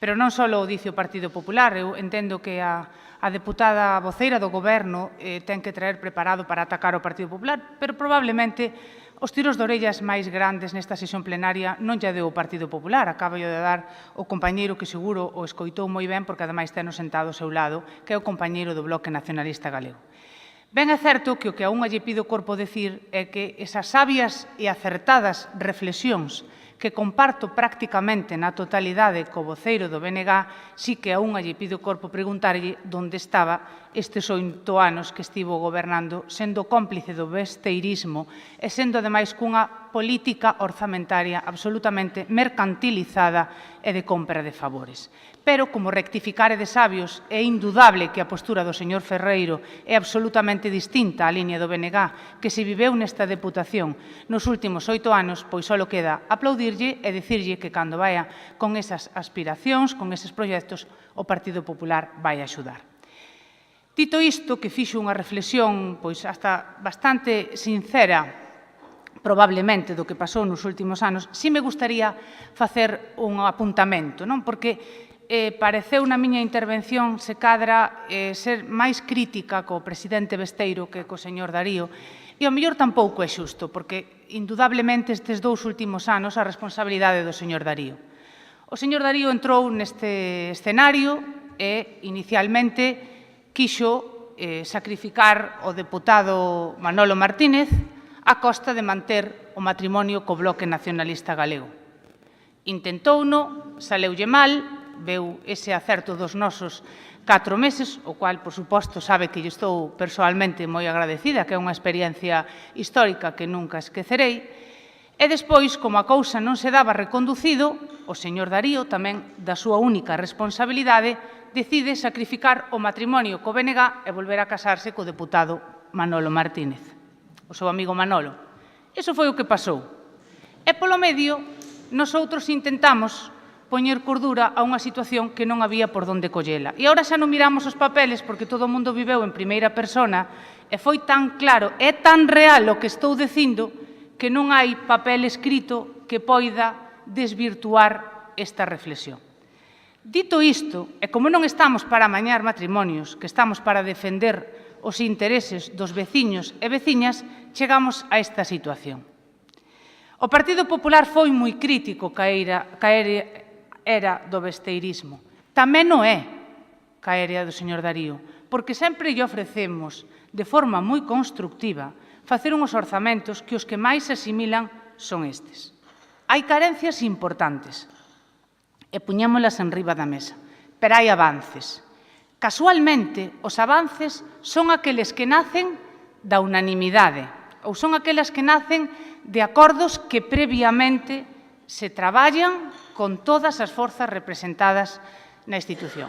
Pero non só o dice o Partido Popular, eu entendo que a deputada voceira do Goberno ten que traer preparado para atacar o Partido Popular, pero probablemente os tiros de orellas máis grandes nesta sesión plenaria non lle deu o Partido Popular, acaba de dar o compañeiro que seguro o escoitou moi ben porque ademais teno sentado ao seu lado, que é o compañeiro do Bloque Nacionalista Galego. Ben é certo que o que a unha lle pido corpo decir é que esas sabias e acertadas reflexións que comparto prácticamente na totalidade co voceiro do BNG, si que a unha lle pido corpo preguntarlle onde estaba estes 8 anos que estivo gobernando, sendo cómplice do besteirismo e sendo, ademais, cunha política orzamentaria absolutamente mercantilizada e de compra de favores. Pero, como rectificar é de sabios, é indudable que a postura do señor Ferreiro é absolutamente distinta á liña do BNG que se viveu nesta Deputación nos últimos 8 anos, pois só queda aplaudirlle e dicirlle que cando vaia con esas aspiracións, con eses proxectos, o Partido Popular vai axudar. Dito isto, que fixo unha reflexión pois hasta bastante sincera, probablemente, do que pasou nos últimos anos, si me gustaría facer un apuntamento, non? Porque pareceu na miña intervención se cadra ser máis crítica co presidente Besteiro que co señor Darío, e ao mellor tampouco é xusto, porque indudablemente estes 2 últimos anos a responsabilidade do señor Darío. O señor Darío entrou neste escenario e inicialmente quixo sacrificar o deputado Manolo Martínez a costa de manter o matrimonio co Bloque Nacionalista Galego. Intentouno, saleulle mal, veu ese acerto dos nosos 4 meses, o cual, por suposto, sabe que lle estou persoalmente moi agradecida, que é unha experiencia histórica que nunca esquecerei. E despois, como a cousa non se daba reconducido, o señor Darío, tamén da súa única responsabilidade, decide sacrificar o matrimonio co BNG e volver a casarse co deputado Manolo Martínez, o seu amigo Manolo. Iso foi o que pasou. E polo medio, nosoutros intentamos poñer cordura a unha situación que non había por onde collela. E agora xa non miramos os papeles porque todo o mundo viveu en primeira persona e foi tan claro, é tan real o que estou dicindo que non hai papel escrito que poida desvirtuar esta reflexión. Dito isto, e como non estamos para amañar matrimonios, que estamos para defender os intereses dos veciños e veciñas, chegamos a esta situación. O Partido Popular foi moi crítico ca era do besteirismo. Tamén non é ca era do señor Darío, porque sempre lle ofrecemos, de forma moi constructiva, facer unhos orzamentos que os que máis se asimilan son estes. Hai carencias importantes, e puñémolas en riba da mesa, pero hai avances. Casualmente, os avances son aqueles que nacen da unanimidade, ou son aquelas que nacen de acordos que previamente se traballan con todas as forzas representadas na institución.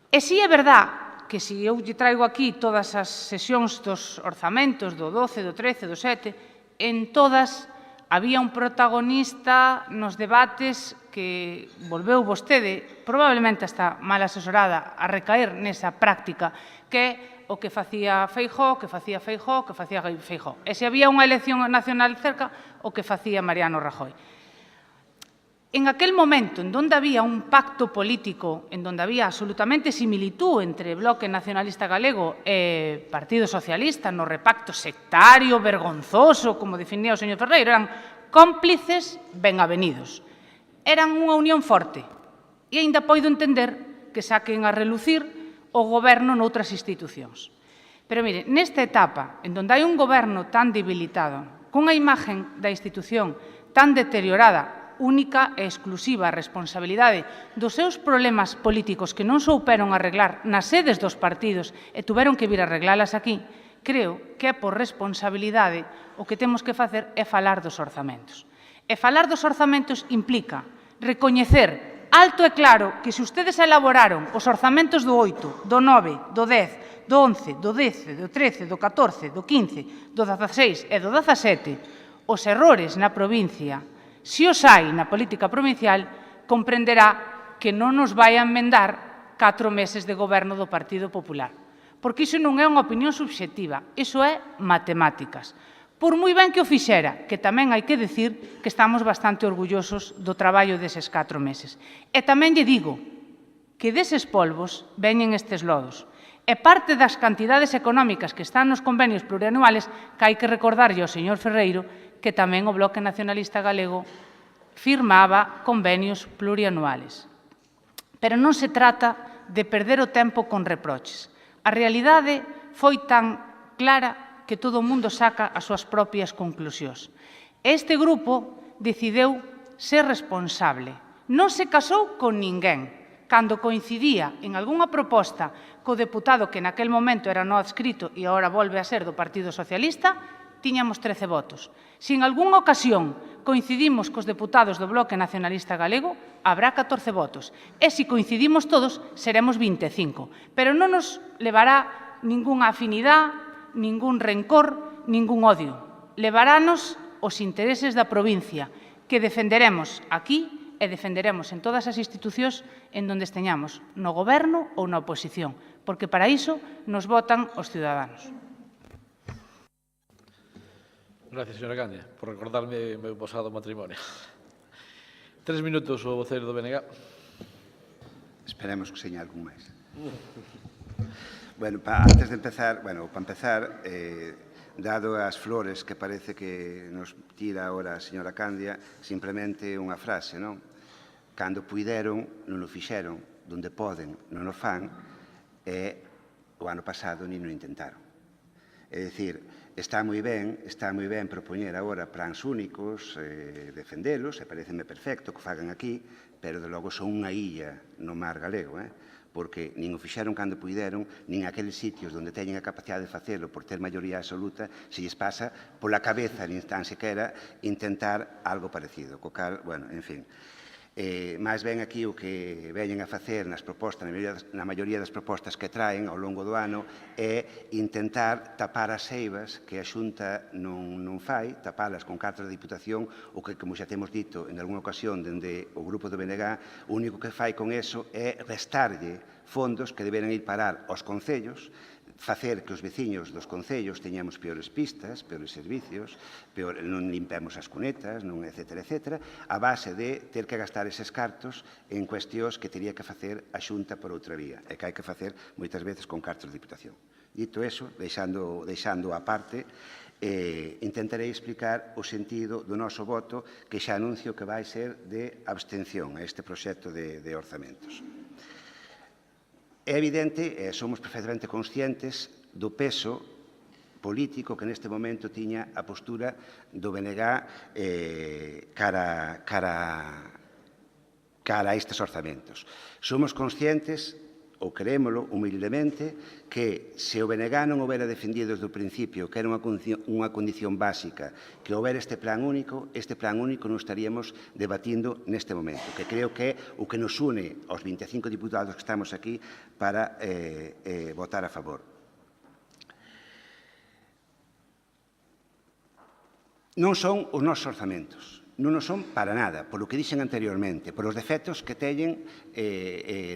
E si é verdad que se eu lle traigo aquí todas as sesións dos orzamentos do 12, do 13, do 7, en todas había un protagonista nos debates que volveu vostede, probablemente hasta mal asesorada, a recaer nesa práctica, que é o que facía Feijóo, que facía Feijóo, que facía Feijóo. E se había unha elección nacional cerca, o que facía Mariano Rajoy. En aquel momento, en donde había un pacto político, en donde había absolutamente similitud entre Bloque Nacionalista Galego e Partido Socialista, no repacto sectario, vergonzoso, como definía o señor Ferreiro, eran cómplices ben avenidos. Eran unha unión forte. E aínda poido entender que saquen a relucir o goberno noutras institucións. Pero, mire, nesta etapa, en donde hai un goberno tan debilitado, cunha imagen da institución tan deteriorada, única e exclusiva responsabilidade dos seus problemas políticos que non souperon arreglar nas sedes dos partidos e tuveron que vir a arreglalas aquí, creo que por responsabilidade o que temos que facer é falar dos orzamentos. E falar dos orzamentos implica recoñecer alto e claro que se ustedes elaboraron os orzamentos do 8, do 9, do 10, do 11, do 10, do 13, do 14, do 15, do 16 e do 17, os errores na provincia, se os hai na política provincial, comprenderá que non nos vai a enmendar 4 meses de goberno do Partido Popular. Porque iso non é unha opinión subxectiva, iso é matemáticas. Por moi ben que o fixera, que tamén hai que decir que estamos bastante orgullosos do traballo deses 4 meses. E tamén lle digo que deses polvos veñen estes lodos. E parte das cantidades económicas que están nos convenios plurianuales que hai que recordarlle ao señor Ferreiro que tamén o Bloque Nacionalista Galego firmaba convenios plurianuales. Pero non se trata de perder o tempo con reproches. A realidade foi tan clara que todo o mundo saca as súas propias conclusións. Este grupo decidiu ser responsable. Non se casou con ninguén. Cando coincidía en algunha proposta co deputado que naquel momento era no adscrito e agora volve a ser do Partido Socialista, tiñamos 13 votos. Se en algunha ocasión coincidimos cos deputados do Bloque Nacionalista Galego, habrá 14 votos. E se coincidimos todos, seremos 25. Pero non nos levará ningunha afinidade, ningún rencor, ningún odio. Levarános os intereses da provincia, que defenderemos aquí e defenderemos en todas as institucións en donde esteñamos, no goberno ou na oposición, porque para iso nos votan os ciudadanos. Gracias, señora Candia, por recordarme o meu pasado matrimonio. 3 minutos o voceiro do BNG. Esperemos que seña algún máis. Bueno, antes de empezar, para empezar, dado as flores que parece que nos tira ahora a señora Candia, simplemente unha frase, non? Cando puideron, non o fixeron, donde poden, non o fan, e o ano pasado nin o intentaron. É dicir, está moi ben propoñer agora plans únicos, defendelos, e pareceme perfecto que fagan aquí, pero de logo son unha illa no mar galego, porque nin o fixeron cando puideron, nin aqueles sitios onde teñen a capacidade de facelo por ter maioría absoluta, se lles pasa pola cabeza, nin tan sequera, intentar algo parecido. Co cal, bueno, en fin. máis ben aquí o que veñen a facer nas propostas, na maioría das propostas que traen ao longo do ano é intentar tapar as eivas que a Xunta non fai, tapalas con cartas de diputación, o que, como xa temos dito en algunha ocasión dende o grupo do BNG, o único que fai con eso é restarlle fondos que deberan ir parar aos concellos, facer que os veciños dos concellos teñamos peores pistas, peores servicios, non limpemos as cunetas, etc., a base de ter que gastar eses cartos en cuestións que teria que facer a Xunta por outra vía, e que hai que facer moitas veces con cartos de diputación. Dito eso, deixando a parte, intentarei explicar o sentido do noso voto, que xa anuncio que vai ser de abstención a este proxecto de orzamentos. É evidente, e somos perfectamente conscientes do peso político que neste momento tiña a postura do BNG cara a estes orzamentos. Somos conscientes, ou creémolo humildemente, que se o BNG non houbera defendido desde o principio que era unha condición básica, que houbera este plan único non estaríamos debatindo neste momento, que creo que é o que nos une aos 25 diputados que estamos aquí para votar a favor. Non son os nosos orzamentos. Non o son para nada, polo que dixen anteriormente, por os defectos que teñen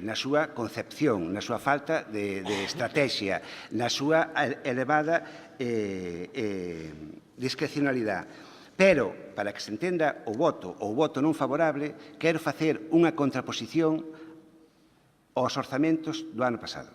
na súa concepción, na súa falta de estrategia, na súa elevada discrecionalidade. Pero, para que se entenda o voto non favorable, quero facer unha contraposición aos orzamentos do ano pasado.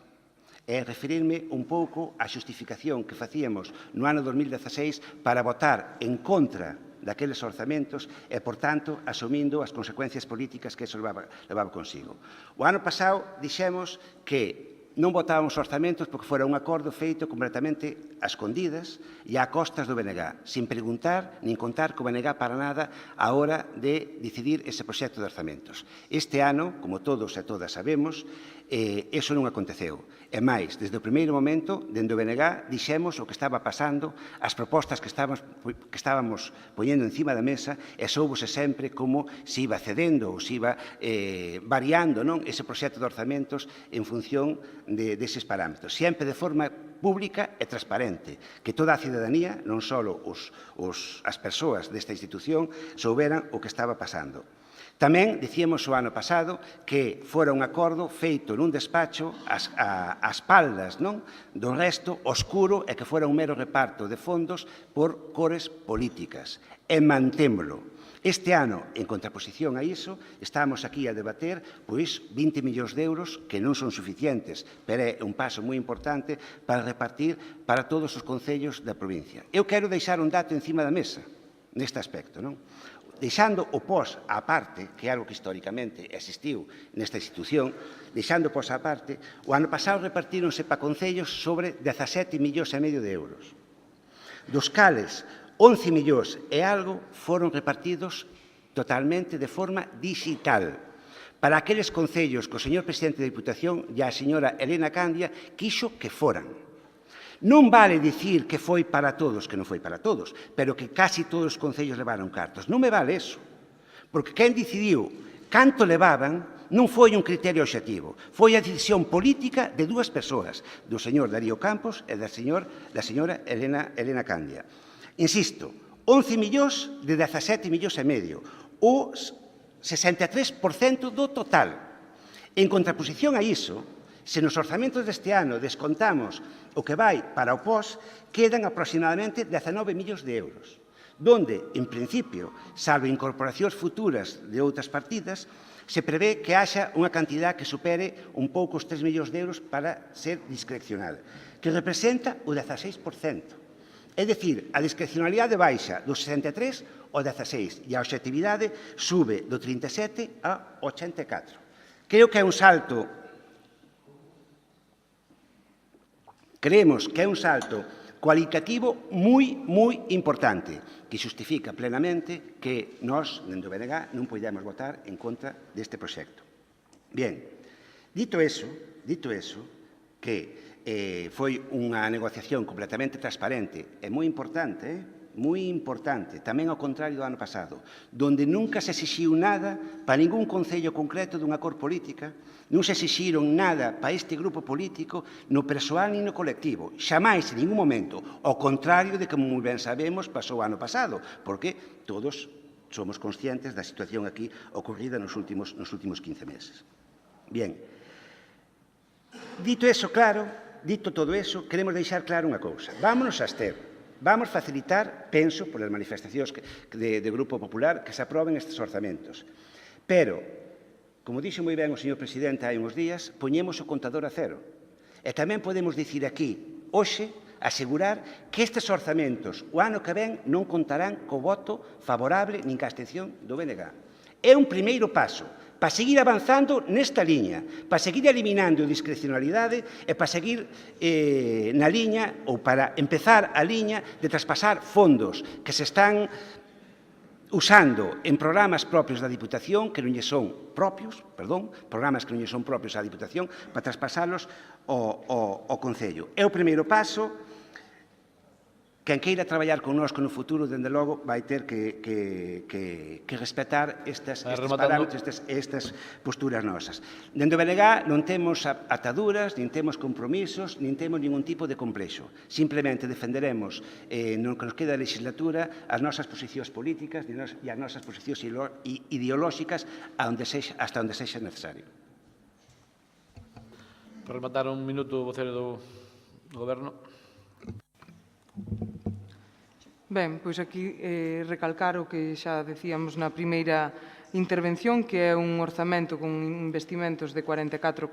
E referirme un pouco á xustificación que facíamos no ano 2016 para votar en contra daqueles orzamentos e, por tanto, asumindo as consecuencias políticas que eso levaba consigo. O ano pasado dixemos que non votábamos orzamentos porque fora un acordo feito completamente a escondidas e a costas do BNG, sin preguntar nin contar co BNG para nada a hora de decidir ese proxecto de orzamentos. Este ano, como todos e todas sabemos, iso non aconteceu. E máis, desde o primeiro momento, dende o BNG, dixemos o que estaba pasando, as propostas que estábamos poñendo encima da mesa, e soubose sempre como se iba cedendo ou se iba variando ese proxecto de orzamentos en función deses parámetros, sempre de forma pública e transparente, que toda a cidadanía, non só as persoas desta institución, souberan o que estaba pasando. Tamén dicíamos o ano pasado que fora un acordo feito nun despacho ás espaldas do resto oscuro e que fora un mero reparto de fondos por cores políticas. E mantémolo. Este ano, en contraposición a iso, estamos aquí a debater 20 millóns de euros que non son suficientes, pero é un paso moi importante para repartir para todos os concellos da provincia. Eu quero deixar un dato encima da mesa neste aspecto, deixando o pos á parte, que é algo que históricamente existiu nesta institución, deixando o pos á parte, o ano pasado repartíronse para concellos sobre 17,5 millóns de euros, dos cales 11 millóns e algo foron repartidos totalmente de forma digital para aqueles concellos que o señor presidente da Diputación e a señora Elena Candia quixo que foran. Non vale dicir que foi para todos, que non foi para todos, pero que casi todos os concellos levaron cartos. Non me vale eso, porque quen decidiu canto levaban non foi un criterio obxectivo, foi a decisión política de dúas persoas, do señor Darío Campos e da señora Elena Candia. Insisto, 11 millóns de 17 millóns e medio, o 63% do total. En contraposición a iso, se nos orzamentos deste ano descontamos o que vai para o POS, quedan aproximadamente 19 millóns de euros, donde, en principio, salvo incorporacións futuras de outras partidas, se prevé que haxa unha cantidad que supere un pouco os 3 millóns de euros para ser discrecional, que representa o 16%. É dicir, a discrecionalidade baixa do 63 ao 16 e a obxectividade sube do 37 a 84. Creo que é un salto. Creemos que é un salto cualitativo moi importante, que xustifica plenamente que nós, dentro do BNG, non podemos votar en contra deste proxecto. Bien, dito eso, que foi unha negociación completamente transparente e moi importante, tamén ao contrario do ano pasado, donde nunca se exixiu nada para ningún concello concreto dunha cor política, non se exixiron nada para este grupo político no persoal ni no colectivo, xamais en ningún momento, ao contrario de que, moi ben sabemos, pasou o ano pasado, porque todos somos conscientes da situación aquí ocorrida nos últimos 15 meses. Bien, dito todo eso, queremos deixar claro unha cousa. Vámonos a abster. Vamos facilitar, penso, polas manifestacións do Grupo Popular, que se aproben estes orzamentos. Pero, como dixo moi ben o señor presidente hai uns días, poñemos o contador a cero. E tamén podemos dicir aquí, hoxe, asegurar que estes orzamentos o ano que ven non contarán co voto favorable nin ca abstención do BNG. É un primeiro paso para seguir avanzando nesta liña, para seguir eliminando discrecionalidade e para seguir na liña ou para empezar a liña de traspasar fondos que se están usando en programas propios da Diputación que non lle son propios, programas que non lle son propios á Diputación para traspasalos ao Concello. É o primeiro paso. Quen queira traballar connosco no futuro, dende logo, vai ter que respetar estes parámetros, estas posturas nosas. Dende o BNG non temos ataduras, nin temos compromisos, nin temos ningún tipo de complexo. Simplemente defenderemos, no que nos queda a legislatura, as nosas posicións políticas e as nosas posicións ideolóxicas hasta onde sexa necesario. Para rematar un minuto, o vocero do Goberno. Ben, pois aquí recalcar o que xa decíamos na primeira intervención, que é un orzamento con investimentos de 44,5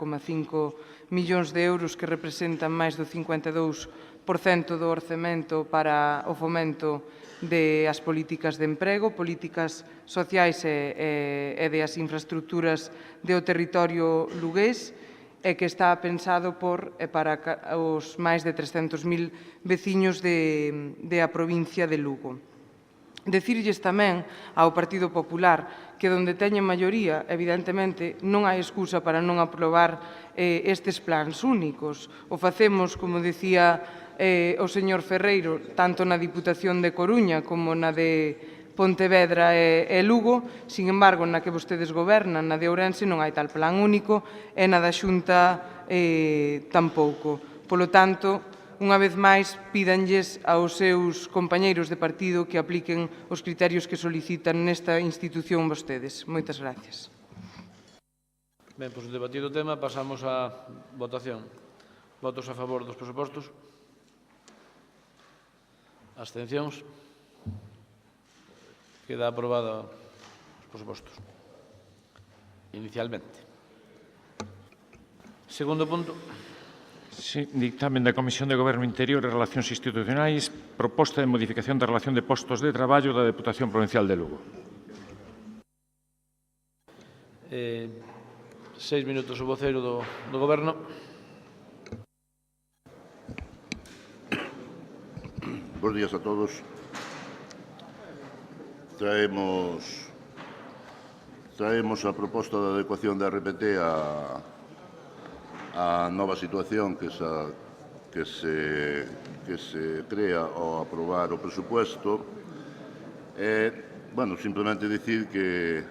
millóns de euros que representan máis do 52% do orzamento para o fomento das políticas de emprego, políticas sociais e das infraestructuras do territorio lugués. e que está pensado para os máis de 300.000 veciños de a provincia de Lugo. Decirlles tamén ao Partido Popular que onde teñen maioría, evidentemente, non hai excusa para non aprobar estes plans únicos. O facemos, como decía o señor Ferreiro, tanto na Diputación de Coruña como na de Pontevedra e Lugo. Sin embargo, na que vostedes gobernan, na de Ourense, non hai tal plan único e na da Xunta tampouco. Polo tanto, unha vez máis, pídanlles aos seus compañeiros de partido que apliquen os criterios que solicitan nesta institución vostedes. Moitas gracias. Ben, pois debatido o tema, pasamos á votación. Votos a favor dos presupostos? Abstencións? Queda aprobado os presupostos. Inicialmente. Segundo punto. Sí, dictamen da Comisión de Goberno Interior e Relacións Institucionais, proposta de modificación da relación de postos de traballo da Deputación Provincial de Lugo. 6 minutos o voceiro do Goberno. Bos días a todos. Traemos a proposta de adecuación da RPT a nova situación que se crea ao aprobar o presupuesto. Simplemente dicir que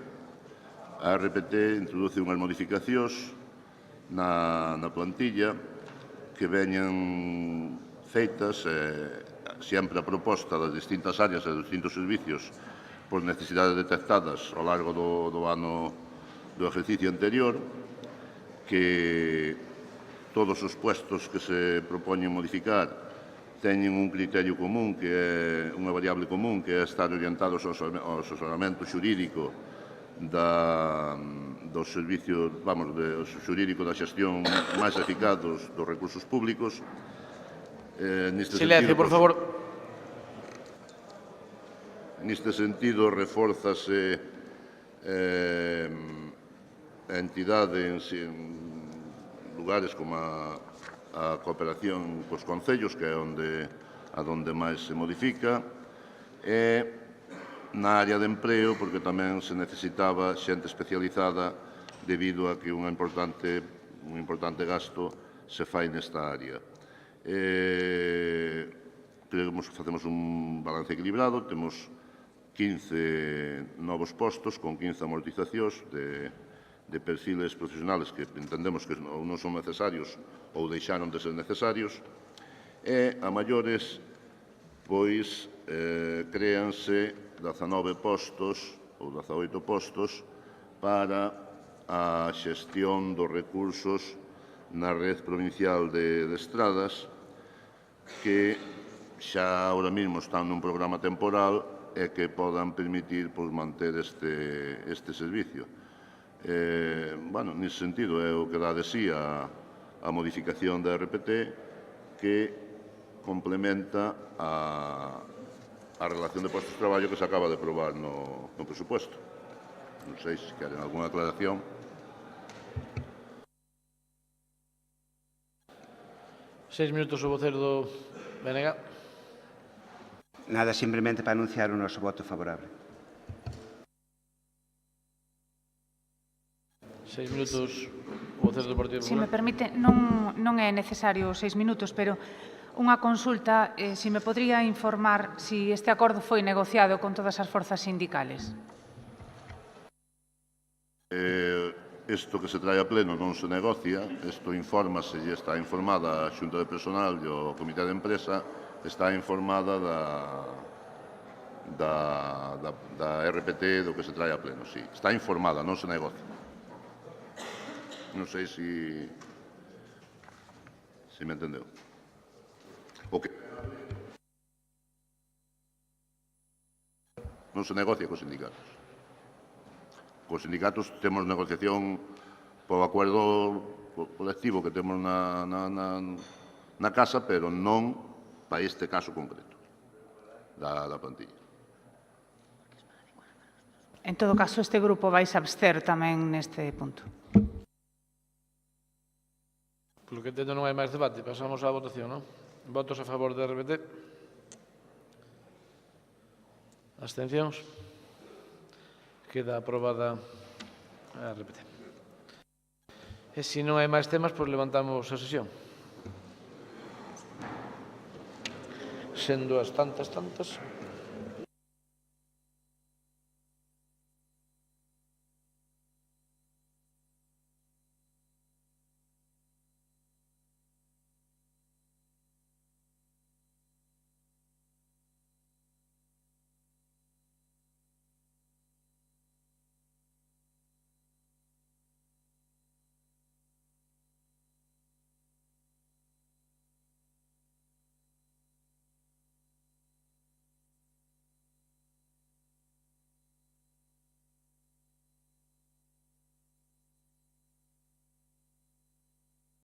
a RPT introduce unhas modificacións na plantilla que veñen feitas sempre a proposta das distintas áreas e dos distintos servicios por necesidades detectadas ao largo do ano do exercicio anterior, que todos os puestos que se propoñen modificar teñen un criterio común, que é unha variable común, que é estar orientados ao asesoramento xurídico do servicio, xurídico da xestión máis eficaz dos recursos públicos. Silencio, por favor. Neste sentido, refórzase a entidade en lugares como a cooperación cos concellos, que é onde máis se modifica, e na área de empreo, porque tamén se necesitaba xente especializada debido a que un importante gasto se fai nesta área. Facemos un balance equilibrado, temos 15 novos postos con 15 amortizacións de perfiles profesionales que entendemos que non son necesarios ou deixaron de ser necesarios, e a maiores, pois, créanse 19 postos ou 18 postos para a xestión dos recursos na red provincial de estradas, que xa ahora mesmo están nun programa temporal e que podan permitir manter este servicio. Nese sentido, é o que dá de sí a modificación da RPT, que complementa a relación de postos de traballo que se acaba de aprobar no presupuesto. Non sei se queren algunha aclaración. 6 minutos o voceiro do BNG. Nada, simplemente para anunciar o noso voto favorable. 6 minutos o voceiro do Partido Se me Popular. permite, non é necesario 6 minutos, pero unha consulta, se me podría informar se este acordo foi negociado con todas as forzas sindicales. Isto que se trae a pleno non se negocia, isto infórmase e está informada a Xunta de Personal e o Comité de Empresa, está informada da RPT do que se trae a pleno, sí. Está informada, non se negocia. Non sei se me entendeu. Non se negocia cos sindicatos. Cos sindicatos temos negociación por acordo colectivo que temos na casa, pero non para este caso concreto da plantilla. En todo caso, este grupo vai se abster tamén neste punto. Polo que entendo non hai máis debate. Pasamos á votación, non? Votos a favor de RBT. Abstencións. Queda aprobada a RBT. E se non hai máis temas, pois levantamos a sesión. Sendo as tantas.